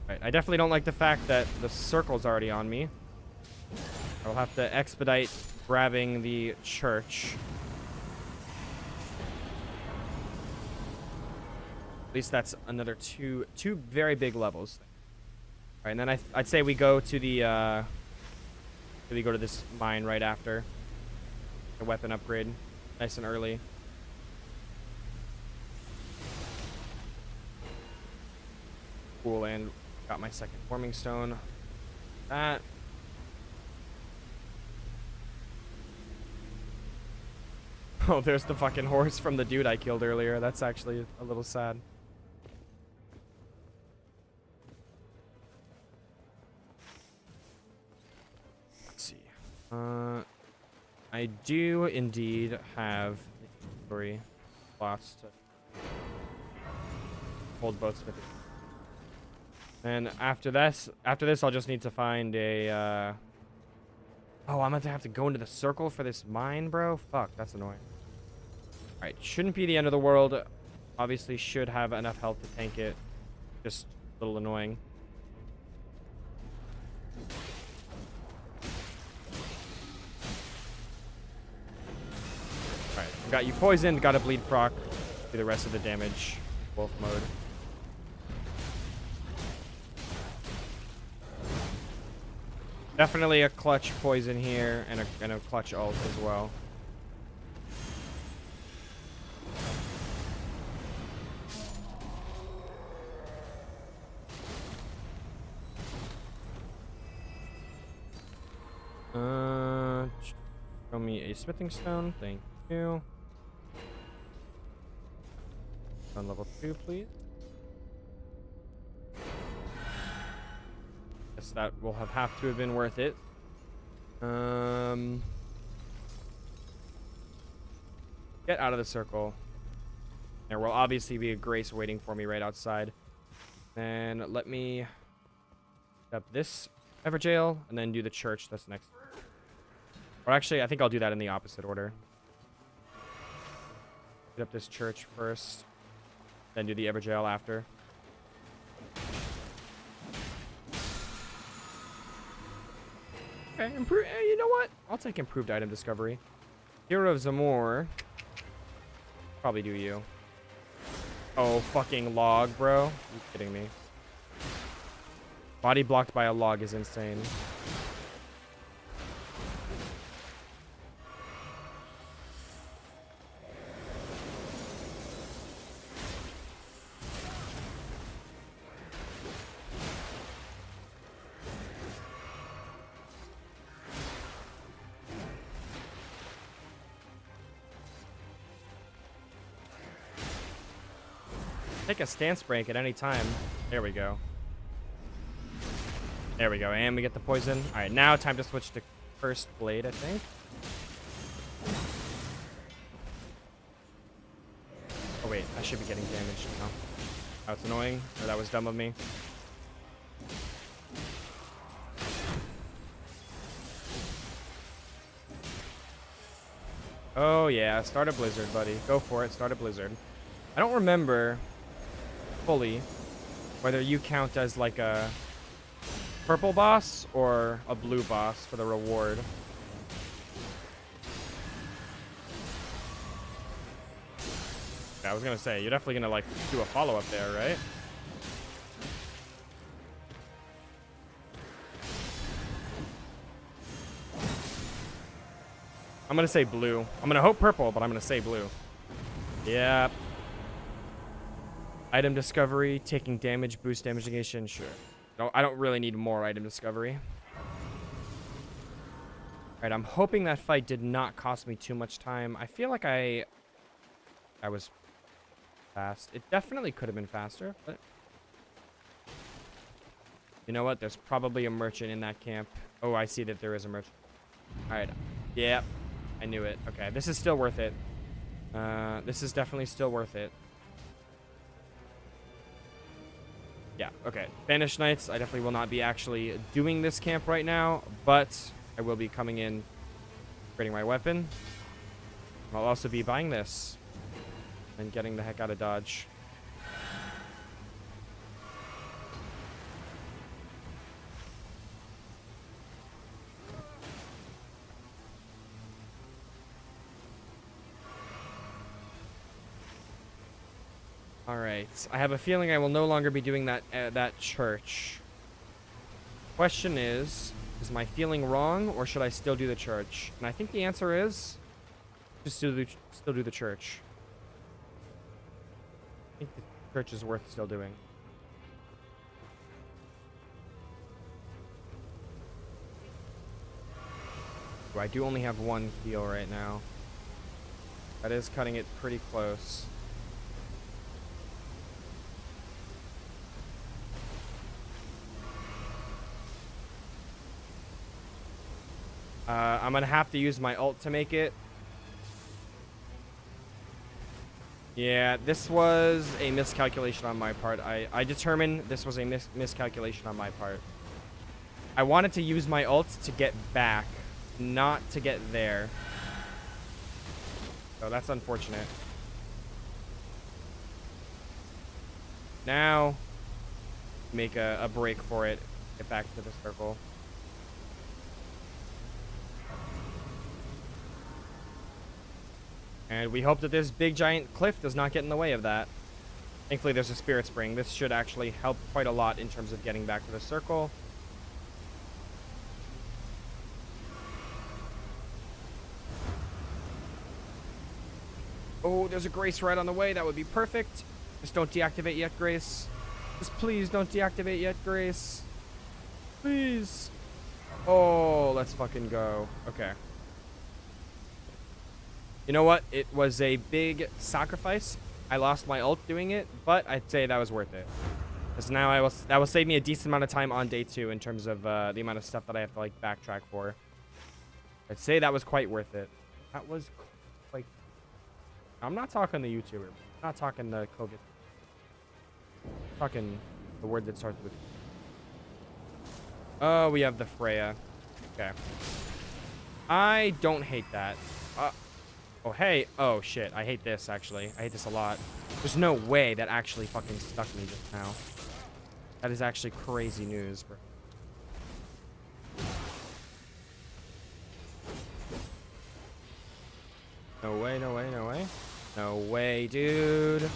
Right, I definitely don't like the fact that the circle's already on me. I'll have to expedite grabbing the church. At least that's another two very big levels. All right, and then I'd say we go to the we go to this mine right after the weapon upgrade, nice and early. Cool, and got my second forming stone. That. Oh, there's the fucking horse from the dude I killed earlier. That's actually a little sad. Let's see. I do indeed have inventory slots to hold both smithing. And after this, I'll just need to find a. Oh, I'm gonna have to go into the circle for this mine, bro. Fuck, that's annoying. All right, shouldn't be the end of the world. Obviously, should have enough health to tank it. Just a little annoying. All right, got you poisoned. Got a bleed proc. Do the rest of the damage. Wolf mode. Definitely a clutch poison here, and a clutch ult as well. Show me a smithing stone, thank you. On level 2, please. Guess that will have to have been worth it. Get out of the circle. There will obviously be a grace waiting for me right outside. And let me up this Everjail and then do the church that's next. Or actually, I think I'll do that in the opposite order. Get up this church first, then do the Everjail after. Okay, you know what? I'll take improved item discovery. Hero of Zamor. Probably do you. Oh, fucking log, bro. You kidding me? Body blocked by a log is insane. Take a stance break at any time. There we go. There we go. And we get the poison. All right, now time to switch to Cursed Blade, I think. Oh, wait. I should be getting damaged now. That's annoying. Or that was dumb of me. Oh, yeah. Start a blizzard, buddy. Go for it. Start a blizzard. I don't remember fully whether you count as like a purple boss or a blue boss for the reward. Yeah, I was gonna say, you're definitely gonna like do a follow-up there, right? I'm gonna say blue. I'm gonna hope purple, but I'm gonna say blue. Yep. Item discovery, taking damage, boost damage negation, sure. No, I don't really need more item discovery. Alright, I'm hoping that fight did not cost me too much time. I feel like I was fast. It definitely could have been faster, but you know what? There's probably a merchant in that camp. Oh, I see that there is a merchant. Alright. Yep. I knew it. Okay, this is still worth it. This is definitely still worth it. Yeah, okay. Banished Knights, I definitely will not be actually doing this camp right now, but I will be coming in, creating my weapon. I'll also be buying this and getting the heck out of Dodge. All right. I have a feeling I will no longer be doing that church. Question is my feeling wrong, or should I still do the church? And I think the answer is just still do the church. I think the church is worth still doing. Ooh, I do only have one heal right now. That is cutting it pretty close. I'm gonna have to use my ult to make it. Yeah, this was a miscalculation on my part. I determined this was a miscalculation on my part. I wanted to use my ult to get back, not to get there. So that's unfortunate. Now, make a break for it. Get back to the circle. And we hope that this big giant cliff does not get in the way of that. Thankfully, there's a spirit spring. This should actually help quite a lot in terms of getting back to the circle. Oh, there's a Grace right on the way. That would be perfect. Just don't deactivate yet, Grace. Just please don't deactivate yet, Grace. Please. Oh, let's fucking go. Okay. You know what? It was a big sacrifice. I lost my ult doing it, but I'd say that was worth it. Because now that will save me a decent amount of time on day 2 in terms of the amount of stuff that I have to like backtrack for. I'd say that was quite worth it. That was like, I'm not talking the YouTuber. I'm not talking the COVID. I'm talking the word that starts with. Oh, we have the Freya. Okay. I don't hate that. Oh, hey. Oh, shit. I hate this, actually. I hate this a lot. There's no way that actually fucking stuck me just now. That is actually crazy news, bro. No way, no way, no way. No way, dude.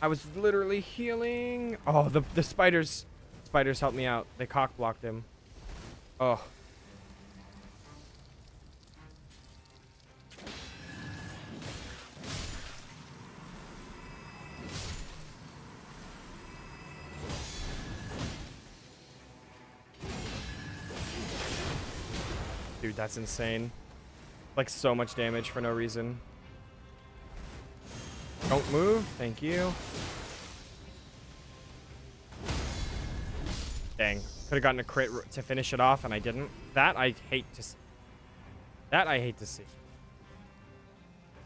I was literally healing. Oh, the spiders. Spiders helped me out. They cock blocked him. Oh. Dude, that's insane. Like, so much damage for no reason. Don't move. Thank you. Dang. Could have gotten a crit to finish it off, and I didn't. That I hate to see. That I hate to see.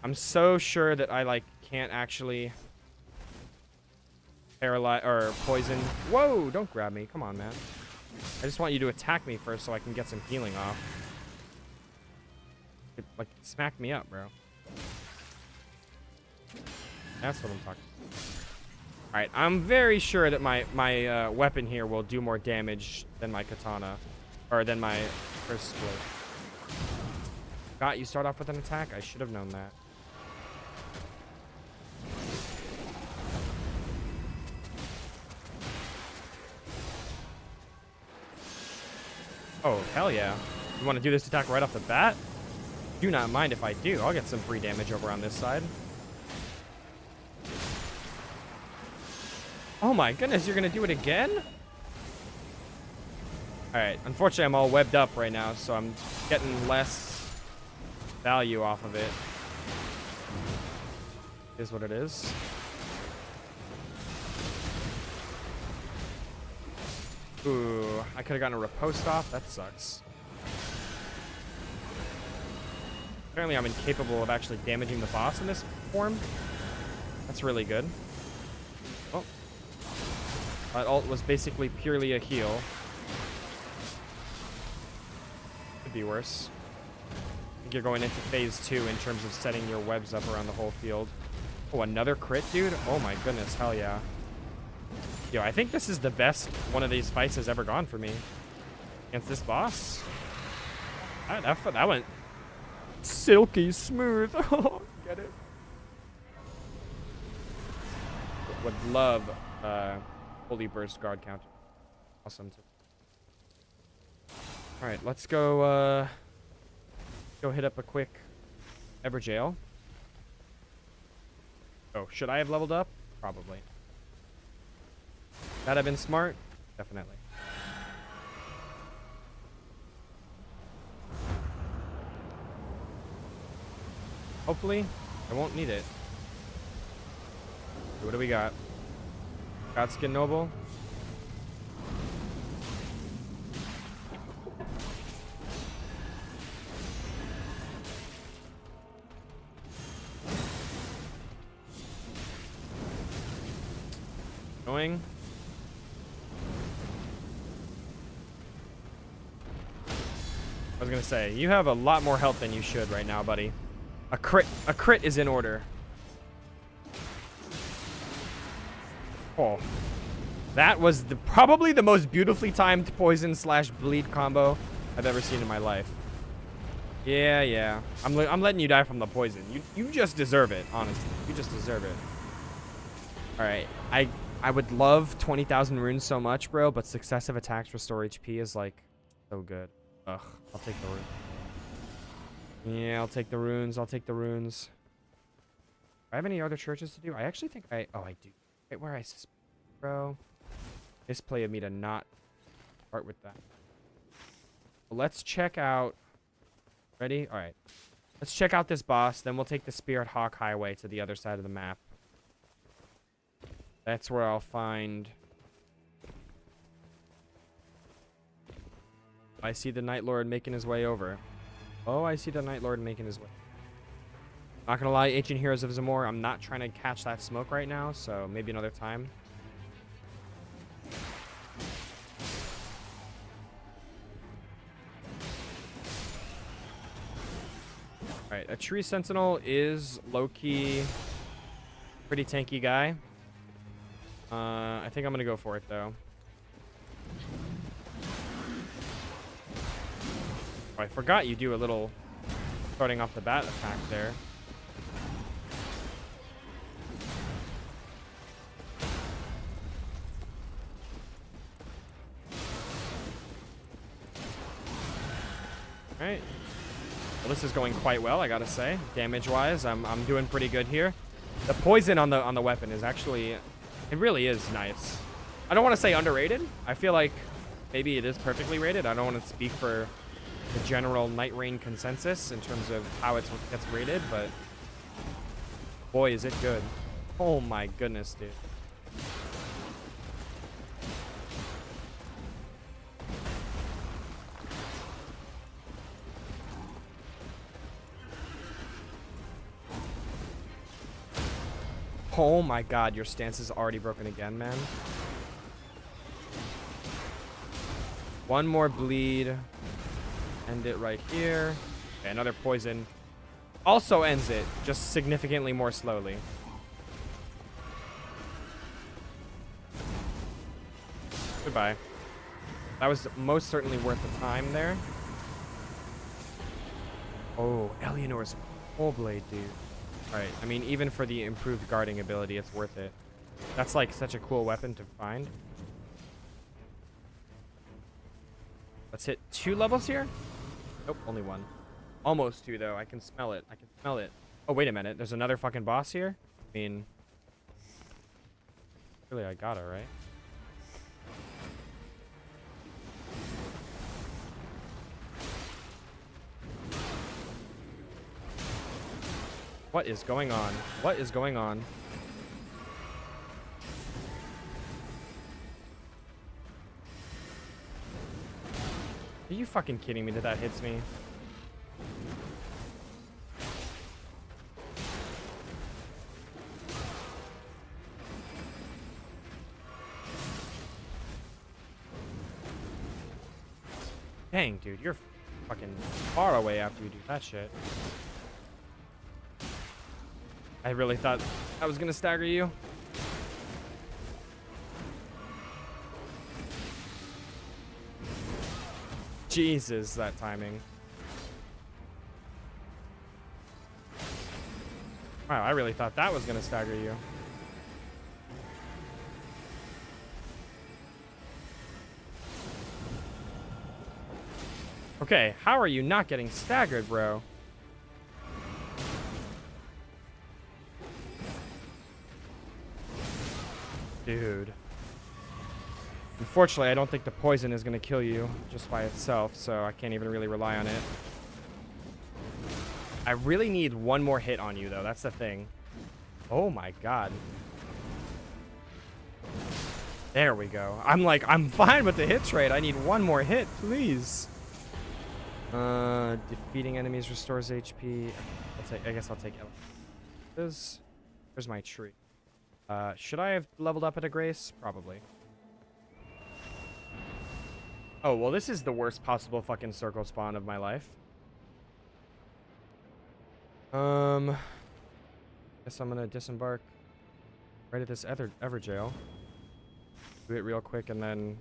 I'm so sure that I, like, can't actually paralyze or poison. Whoa! Don't grab me. Come on, man. I just want you to attack me first so I can get some healing off. It, like, smack me up, bro. That's what I'm talking about. Alright, I'm very sure that my weapon here will do more damage than my katana. Or than my first split. God, you start off with an attack? I should have known that. Oh, hell yeah. You want to do this attack right off the bat? Do not mind if I do. I'll get some free damage over on this side. Oh my goodness, you're going to do it again? Alright, unfortunately I'm all webbed up right now, so I'm getting less value off of it. Is what it is. Ooh, I could have gotten a riposte off. That sucks. Apparently I'm incapable of actually damaging the boss in this form. That's really good. Oh. That ult was basically purely a heal. Could be worse. I think you're going into phase 2 in terms of setting your webs up around the whole field. Oh, another crit, dude? Oh my goodness, hell yeah. Yo, I think this is the best one of these fights has ever gone for me. Against this boss. That went silky smooth. Oh, get it? Would love Holy Burst guard counter. Awesome. Alright, let's go hit up a quick Everjail. Oh, should I have leveled up? Probably. That have been smart? Definitely. Hopefully, I won't need it. What do we got? Got Skin Noble. Annoying. I was gonna say, you have a lot more health than you should right now, buddy. A crit is in order. Oh, that was probably the most beautifully timed poison / bleed combo I've ever seen in my life. Yeah. I'm letting you die from the poison. You just deserve it, honestly. You just deserve it. All right, I would love 20,000 runes so much, bro, but successive attacks restore HP is like so good. Ugh, I'll take the runes. Yeah, I'll take the runes. I'll take the runes. Do I have any other churches to do? I actually think I do. Right where I bro. Misplay of me to not start with that. Let's check out. Ready? All right. Let's check out this boss. Then we'll take the Spirit Hawk Highway to the other side of the map. That's where I'll find. I see the Nightlord making his way over. Oh, I see the Nightlord making his way. Not gonna lie, Ancient Heroes of Zamor, I'm not trying to catch that smoke right now, so maybe another time. Alright, a Tree Sentinel is low-key pretty tanky guy. I think I'm gonna go for it, though. Oh, I forgot you do a little starting off the bat attack there. Alright. Well, this is going quite well, I gotta say. Damage-wise, I'm doing pretty good here. The poison on the weapon is actually, it really is nice. I don't want to say underrated. I feel like maybe it is perfectly rated. I don't want to speak for the general Nightreign consensus in terms of how it gets rated, but boy, is it good. Oh my goodness, dude. Oh my god, your stance is already broken again, man. One more bleed. End it right here. Okay, another poison. Also ends it, just significantly more slowly. Goodbye. That was most certainly worth the time there. Oh, Eleanor's full blade, dude. Alright, I mean, even for the improved guarding ability, it's worth it. That's like such a cool weapon to find. Let's hit 2 levels here. Nope, only 1. Almost 2, though. I can smell it. I can smell it. Oh, wait a minute. There's another fucking boss here? I mean, really, I got it, right? What is going on? What is going on? Are you fucking kidding me that that hits me? Dang, dude, you're fucking far away after you do that shit. I really thought I was gonna stagger you. Jesus, that timing. Wow, I really thought that was gonna stagger you. Okay, how are you not getting staggered, bro? Dude. Unfortunately, I don't think the poison is going to kill you just by itself, so I can't even really rely on it. I really need one more hit on you, though. That's the thing. Oh, my God. There we go. I'm fine with the hit rate. I need one more hit, please. Defeating enemies restores HP. I guess I'll take Elden. There's my tree. Should I have leveled up at a grace? Probably. Oh, well, this is the worst possible fucking circle spawn of my life. Guess I'm gonna disembark right at this ever jail. Do it real quick and then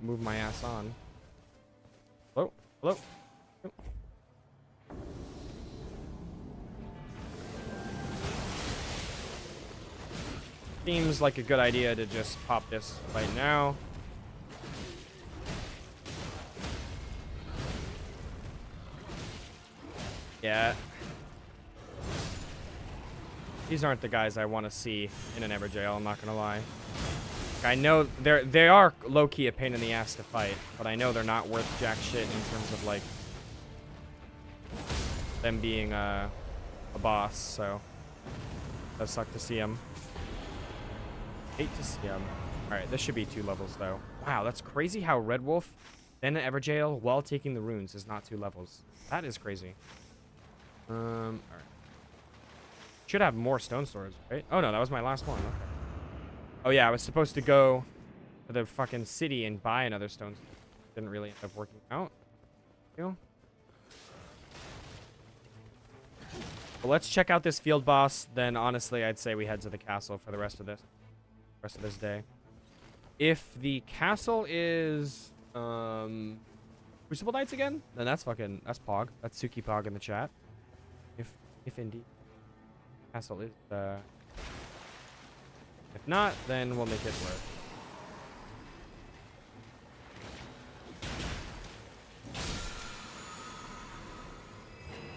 move my ass on. Hello? Hello? Oh. Seems like a good idea to just pop this right now. Yeah. These aren't the guys I want to see in an Everjail, I'm not gonna lie. I know they are low-key a pain in the ass to fight, but I know they're not worth jack shit in terms of, like, them being a boss, so it does suck to see them. Hate to see them. Alright, this should be 2 levels, though. Wow, that's crazy how Red Wolf, then an Everjail, while taking the runes, is not 2 levels. That is crazy. Alright. Should have more stone swords, right? Oh, no, that was my last one. Okay. Oh, yeah, I was supposed to go to the fucking city and buy another stone sword. Didn't really end up working out. Well, let's check out this field boss. Then, honestly, I'd say we head to the castle for the rest of this day. If the castle is Crucible Knights again, then that's Pog. That's Suki Pog in the chat. If indeed castle is if not, then we'll make it work.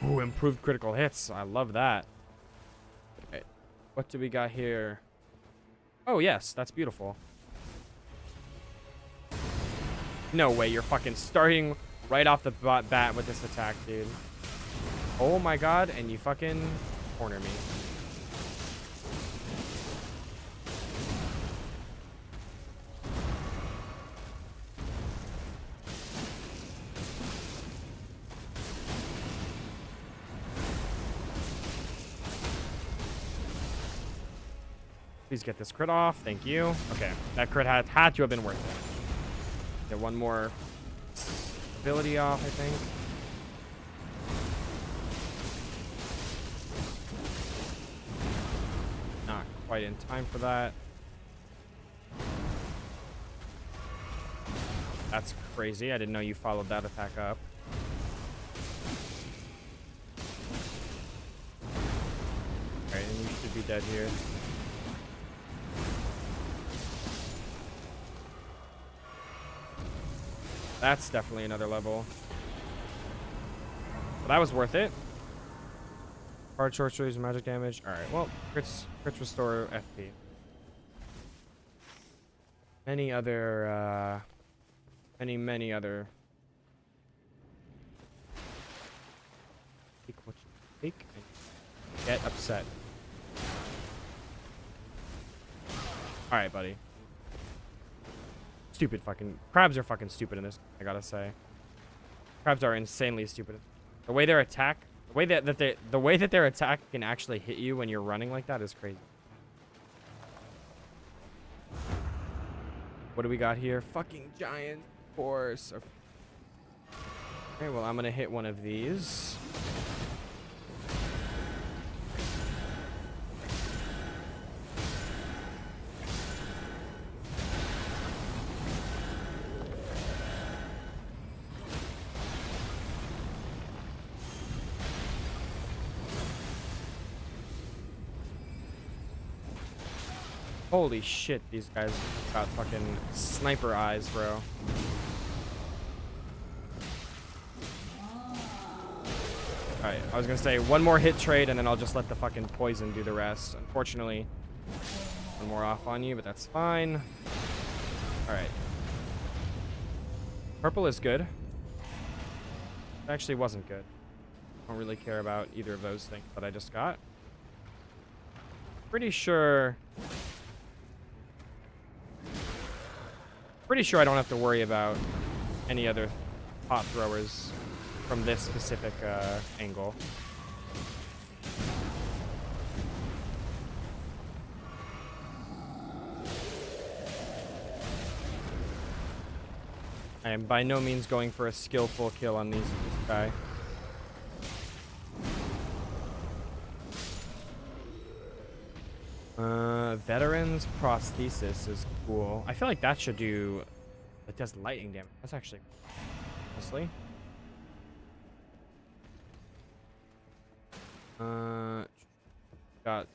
Ooh, improved critical hits. I love that. Okay. What do we got here? Oh, yes. That's beautiful. No way. You're fucking starting right off the bat with this attack, dude. Oh, my God. And you fucking corner me. Please get this crit off. Thank you. Okay. That crit had to have been worth it. Get one more ability off, I think. Not quite in time for that. That's crazy. I didn't know you followed that attack up. Alright, and you should be dead here. That's definitely another level. But that was worth it. Hard sorceries, magic damage. Alright, well, crits restore FP. Many other, many other. Take what you take and get upset. Alright, buddy. Stupid fucking crabs are fucking stupid in this, I gotta say. Crabs are insanely stupid. The way their attack, the way that their attack can actually hit you when you're running like that is crazy. What do we got here? Fucking giant, of course. Okay, well, I'm gonna hit one of these. Holy shit, these guys got fucking sniper eyes, bro. Alright, I was gonna say one more hit trade and then I'll just let the fucking poison do the rest. Unfortunately, one more off on you, but that's fine. Alright. Purple is good. It actually wasn't good. Don't really care about either of those things that I just got. Pretty sure I don't have to worry about any other pot throwers from this specific angle. I am by no means going for a skillful kill on this guy. Veteran's prosthesis is cool. I feel like that should do... It does lightning damage. That's actually... Honestly. Got...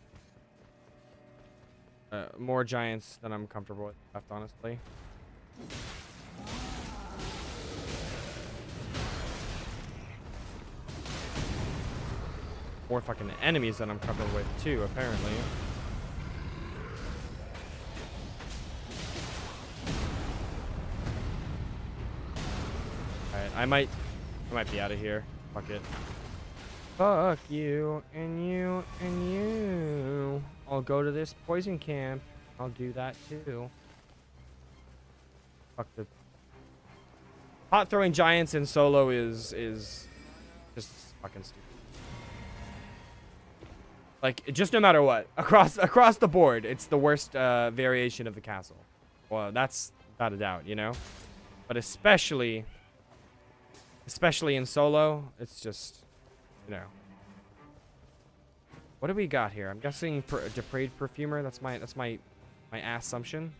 more giants than I'm comfortable with left, honestly. More fucking enemies than I'm comfortable with, too, apparently. Alright, I might be out of here. Fuck it. Fuck you, and you, and you. I'll go to this poison camp. I'll do that, too. Fuck the... Pot throwing giants in solo is just fucking stupid. Like, just no matter what, across the board, it's the worst variation of the castle. Well, that's without a doubt, you know. But especially in solo, it's just, you know. What do we got here? I'm guessing depraved perfumer. That's my assumption.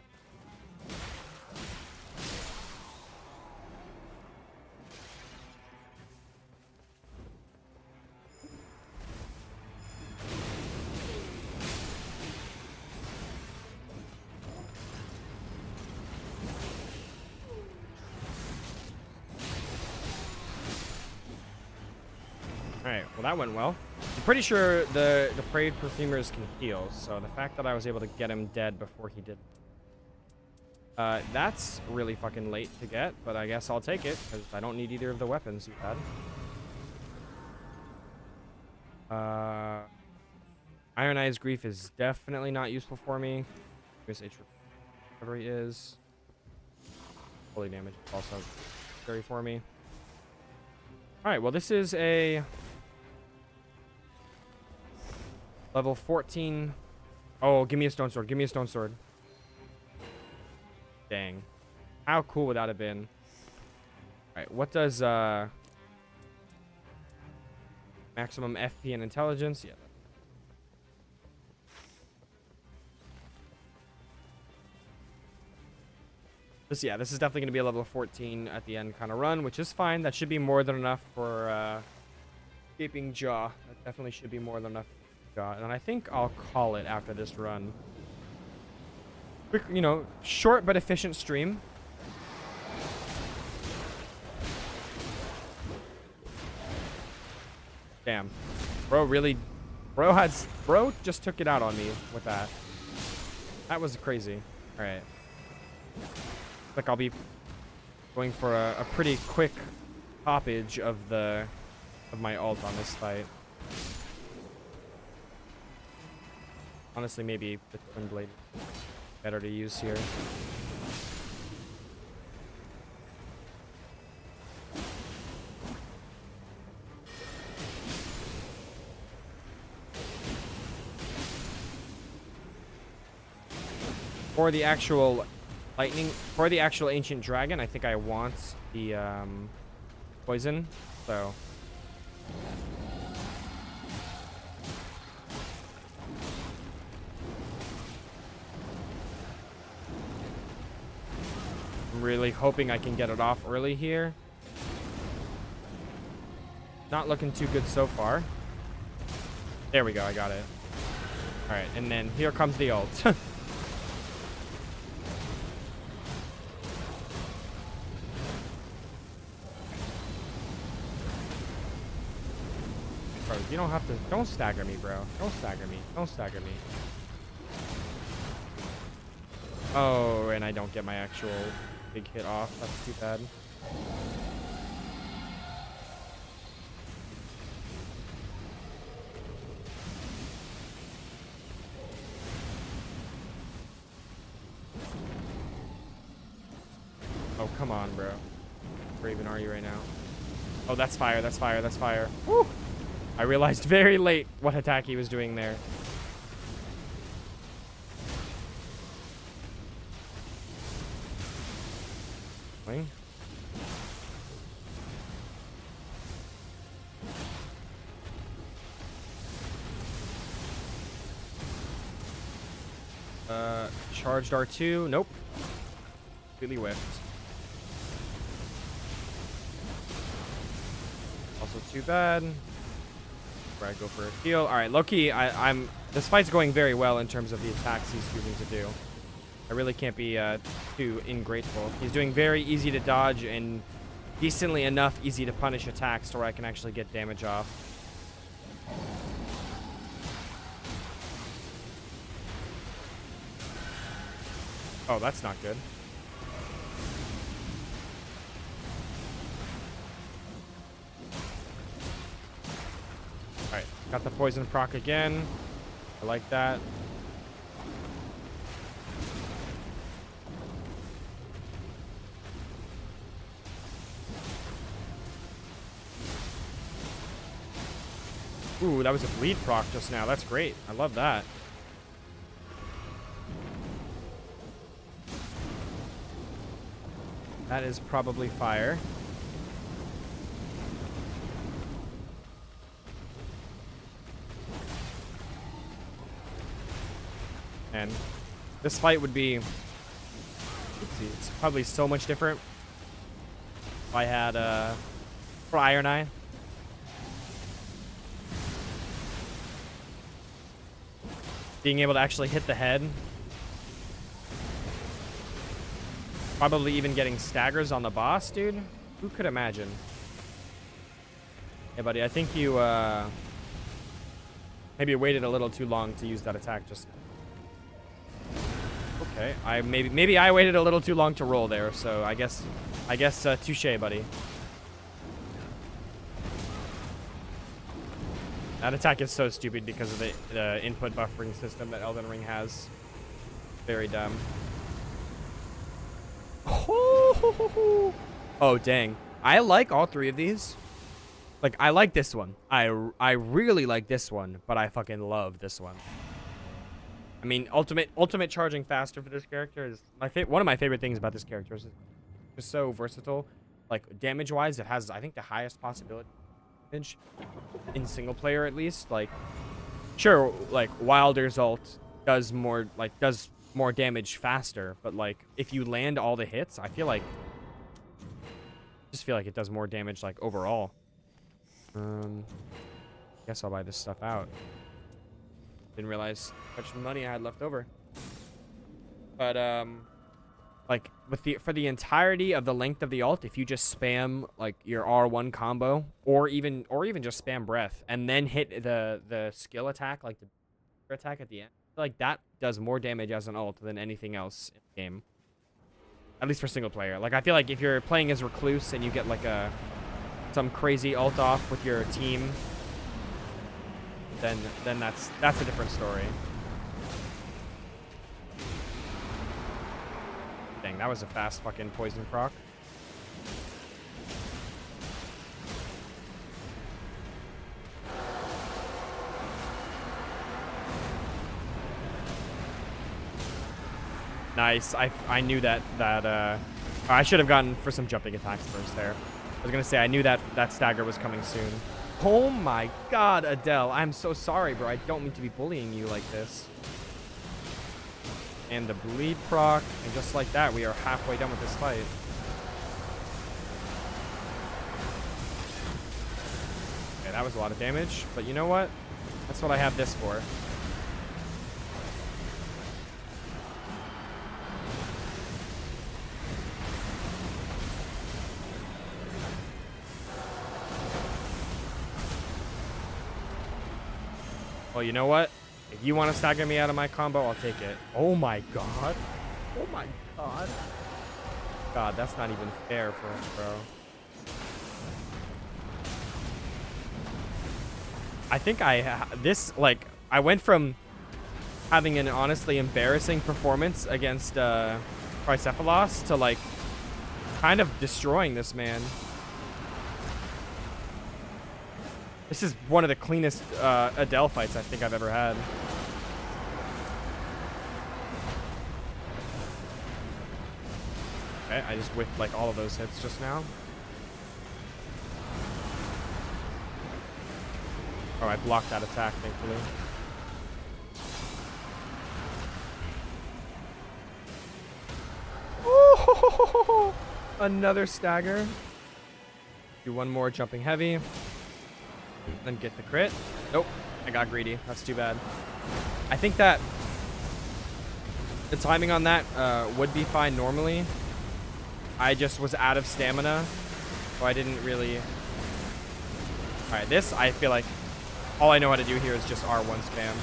Alright, well that went well. I'm pretty sure the depraved perfumers can heal, so the fact that I was able to get him dead before he did... that's really fucking late to get, but I guess I'll take it, because I don't need either of the weapons you had. Ironized Grief is definitely not useful for me. Here's whatever he is. Holy damage is also scary for me. Alright, well this is a... Level 14. Oh, give me a stone sword. Give me a stone sword. Dang. How cool would that have been? Alright, what does maximum FP and intelligence? Yeah. This is definitely going to be a level 14 at the end kind of run, which is fine. That should be more than enough for Gaping Jaw. That definitely should be more than enough. And I think I'll call it after this run. Quick, you know, short but efficient stream. Damn. Bro just took it out on me with that. That was crazy. Alright. Like I'll be going for a pretty quick hoppage of my ult on this fight. Honestly, maybe the Twin Blade better to use here. For the actual ancient dragon, I think I want the poison, so... I'm really hoping I can get it off early here. Not looking too good so far. There we go, I got it. Alright, and then here comes the ult. Bro, you don't have to... Don't stagger me, bro. Don't stagger me. Don't stagger me. Oh, and I don't get my actual big hit off. That's too bad. come on, bro. Where even are you right now? Oh, that's fire. That's fire. That's fire. Woo! I realized very late what attack he was doing there. Wing. Charged R2. Nope. Completely whiffed. Also too bad. Where I go for a heal. All right, low-key, this fight's going very well in terms of the attacks he's choosing to do. I really can't be too ingrateful. He's doing very easy to dodge and decently enough easy to punish attacks to where I can actually get damage off. Oh, that's not good. Alright, got the poison proc again. I like that. Ooh, that was a bleed proc just now. That's great. I love that. That is probably fire. And this fight would be... it's probably so much different if I had for Iron Eye. Being able to actually hit the head. Probably even getting staggers on the boss, dude. Who could imagine? Yeah, buddy, I think you maybe waited a little too long to use that attack just now. Okay, maybe I waited a little too long to roll there, so I guess touche, buddy. That attack is so stupid because of the input buffering system that Elden Ring has. Very dumb. Oh, dang. I like all three of these. Like, I like this one. I really like this one, but I fucking love this one. I mean, ultimate charging faster for this character is one of my favorite things about this character. Is it's so versatile. Like, damage-wise, it has, I think, the highest possibility damage in single player, at least. Sure, like, Wilder's ult does more damage faster, but like if you land all the hits, I just feel like it does more damage like overall. Guess I'll buy this stuff out. Didn't realize how much money I had left over. But like for the entirety of the length of the ult, if you just spam like your R1 combo or even just spam breath and then hit the skill attack, like the attack at the end, like that does more damage as an ult than anything else in the game, at least for single player. Like I feel like if you're playing as Recluse and you get like some crazy ult off with your team, then that's a different story. Dang, that was a fast fucking poison proc. Nice. I knew that I should have gotten for some jumping attacks first there. I was gonna say I knew that stagger was coming soon. Oh my god, Adele. I'm so sorry, bro. I don't mean to be bullying you like this. And the bleed proc, and just like that, we are halfway done with this fight. Okay, that was a lot of damage, but you know what? That's what I have this for. Well, you know what? If you want to stagger me out of my combo, I'll take it. Oh my god. Oh my god. God, that's not even fair for us, bro. I think I went from having an honestly embarrassing performance against Chrycephalos to like kind of destroying this man. This is one of the cleanest Adele fights I think I've ever had. Okay, I just whiffed like all of those hits just now. Oh, I blocked that attack, thankfully. Oh, another stagger. Do one more jumping heavy. Then get the crit. Nope, I got greedy. That's too bad. I think that the timing on that would be fine normally. I just was out of stamina, so I didn't really... Alright, this, I feel like all I know how to do here is just R1 spam.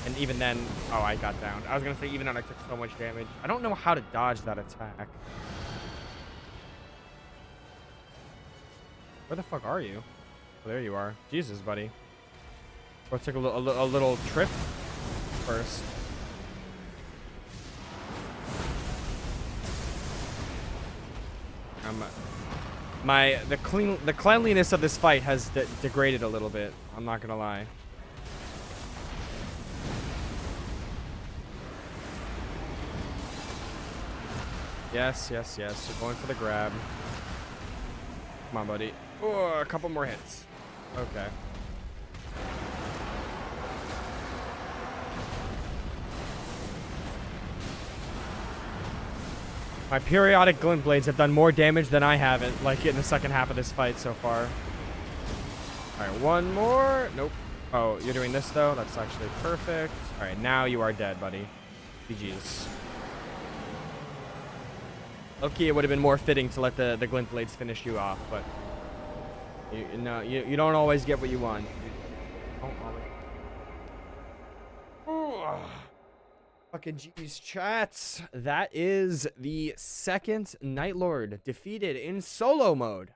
And even then... Oh, I got down. I was going to say, even then I took so much damage. I don't know how to dodge that attack. Where the fuck are you? Oh, there you are. Jesus, buddy. Or took a little trip first. The cleanliness of this fight has degraded a little bit. I'm not gonna lie. Yes, yes, yes. You're going for the grab. Come on, buddy. Oh, a couple more hits. Okay. My periodic glint blades have done more damage than I have in the second half of this fight so far. All right, one more. Nope. Oh, you're doing this though. That's actually perfect. All right, now you are dead, buddy. GG's. Okay, it would have been more fitting to let the glint blades finish you off, but you don't always get what you want. Fucking G's chats. That is the second Nightlord defeated in solo mode.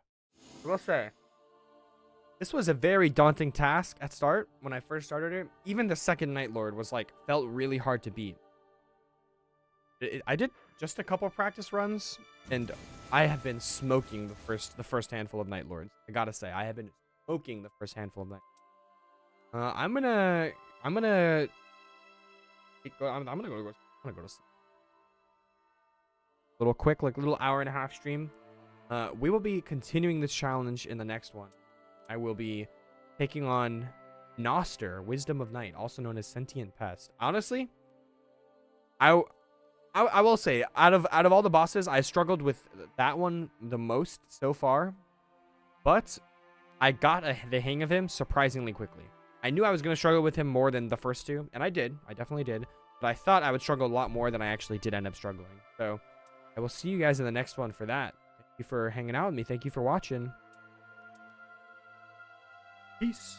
I will say, this was a very daunting task at start when I first started it. Even the second Nightlord was felt really hard to beat. I did just a couple practice runs, and I have been smoking the first handful of Nightlords. I gotta say, I have been smoking the first handful of Nightlords. I'm gonna go to sleep. Little quick, little hour-and-a-half stream. We will be continuing this challenge in the next one. I will be taking on Noster, Wisdom of Night, also known as Sentient Pest. Honestly, I will say, out of all the bosses, I struggled with that one the most so far, but I got the hang of him surprisingly quickly. I knew I was going to struggle with him more than the first two, and I did. I definitely did. But I thought I would struggle a lot more than I actually did end up struggling. So I will see you guys in the next one for that. Thank you for hanging out with me. Thank you for watching. Peace.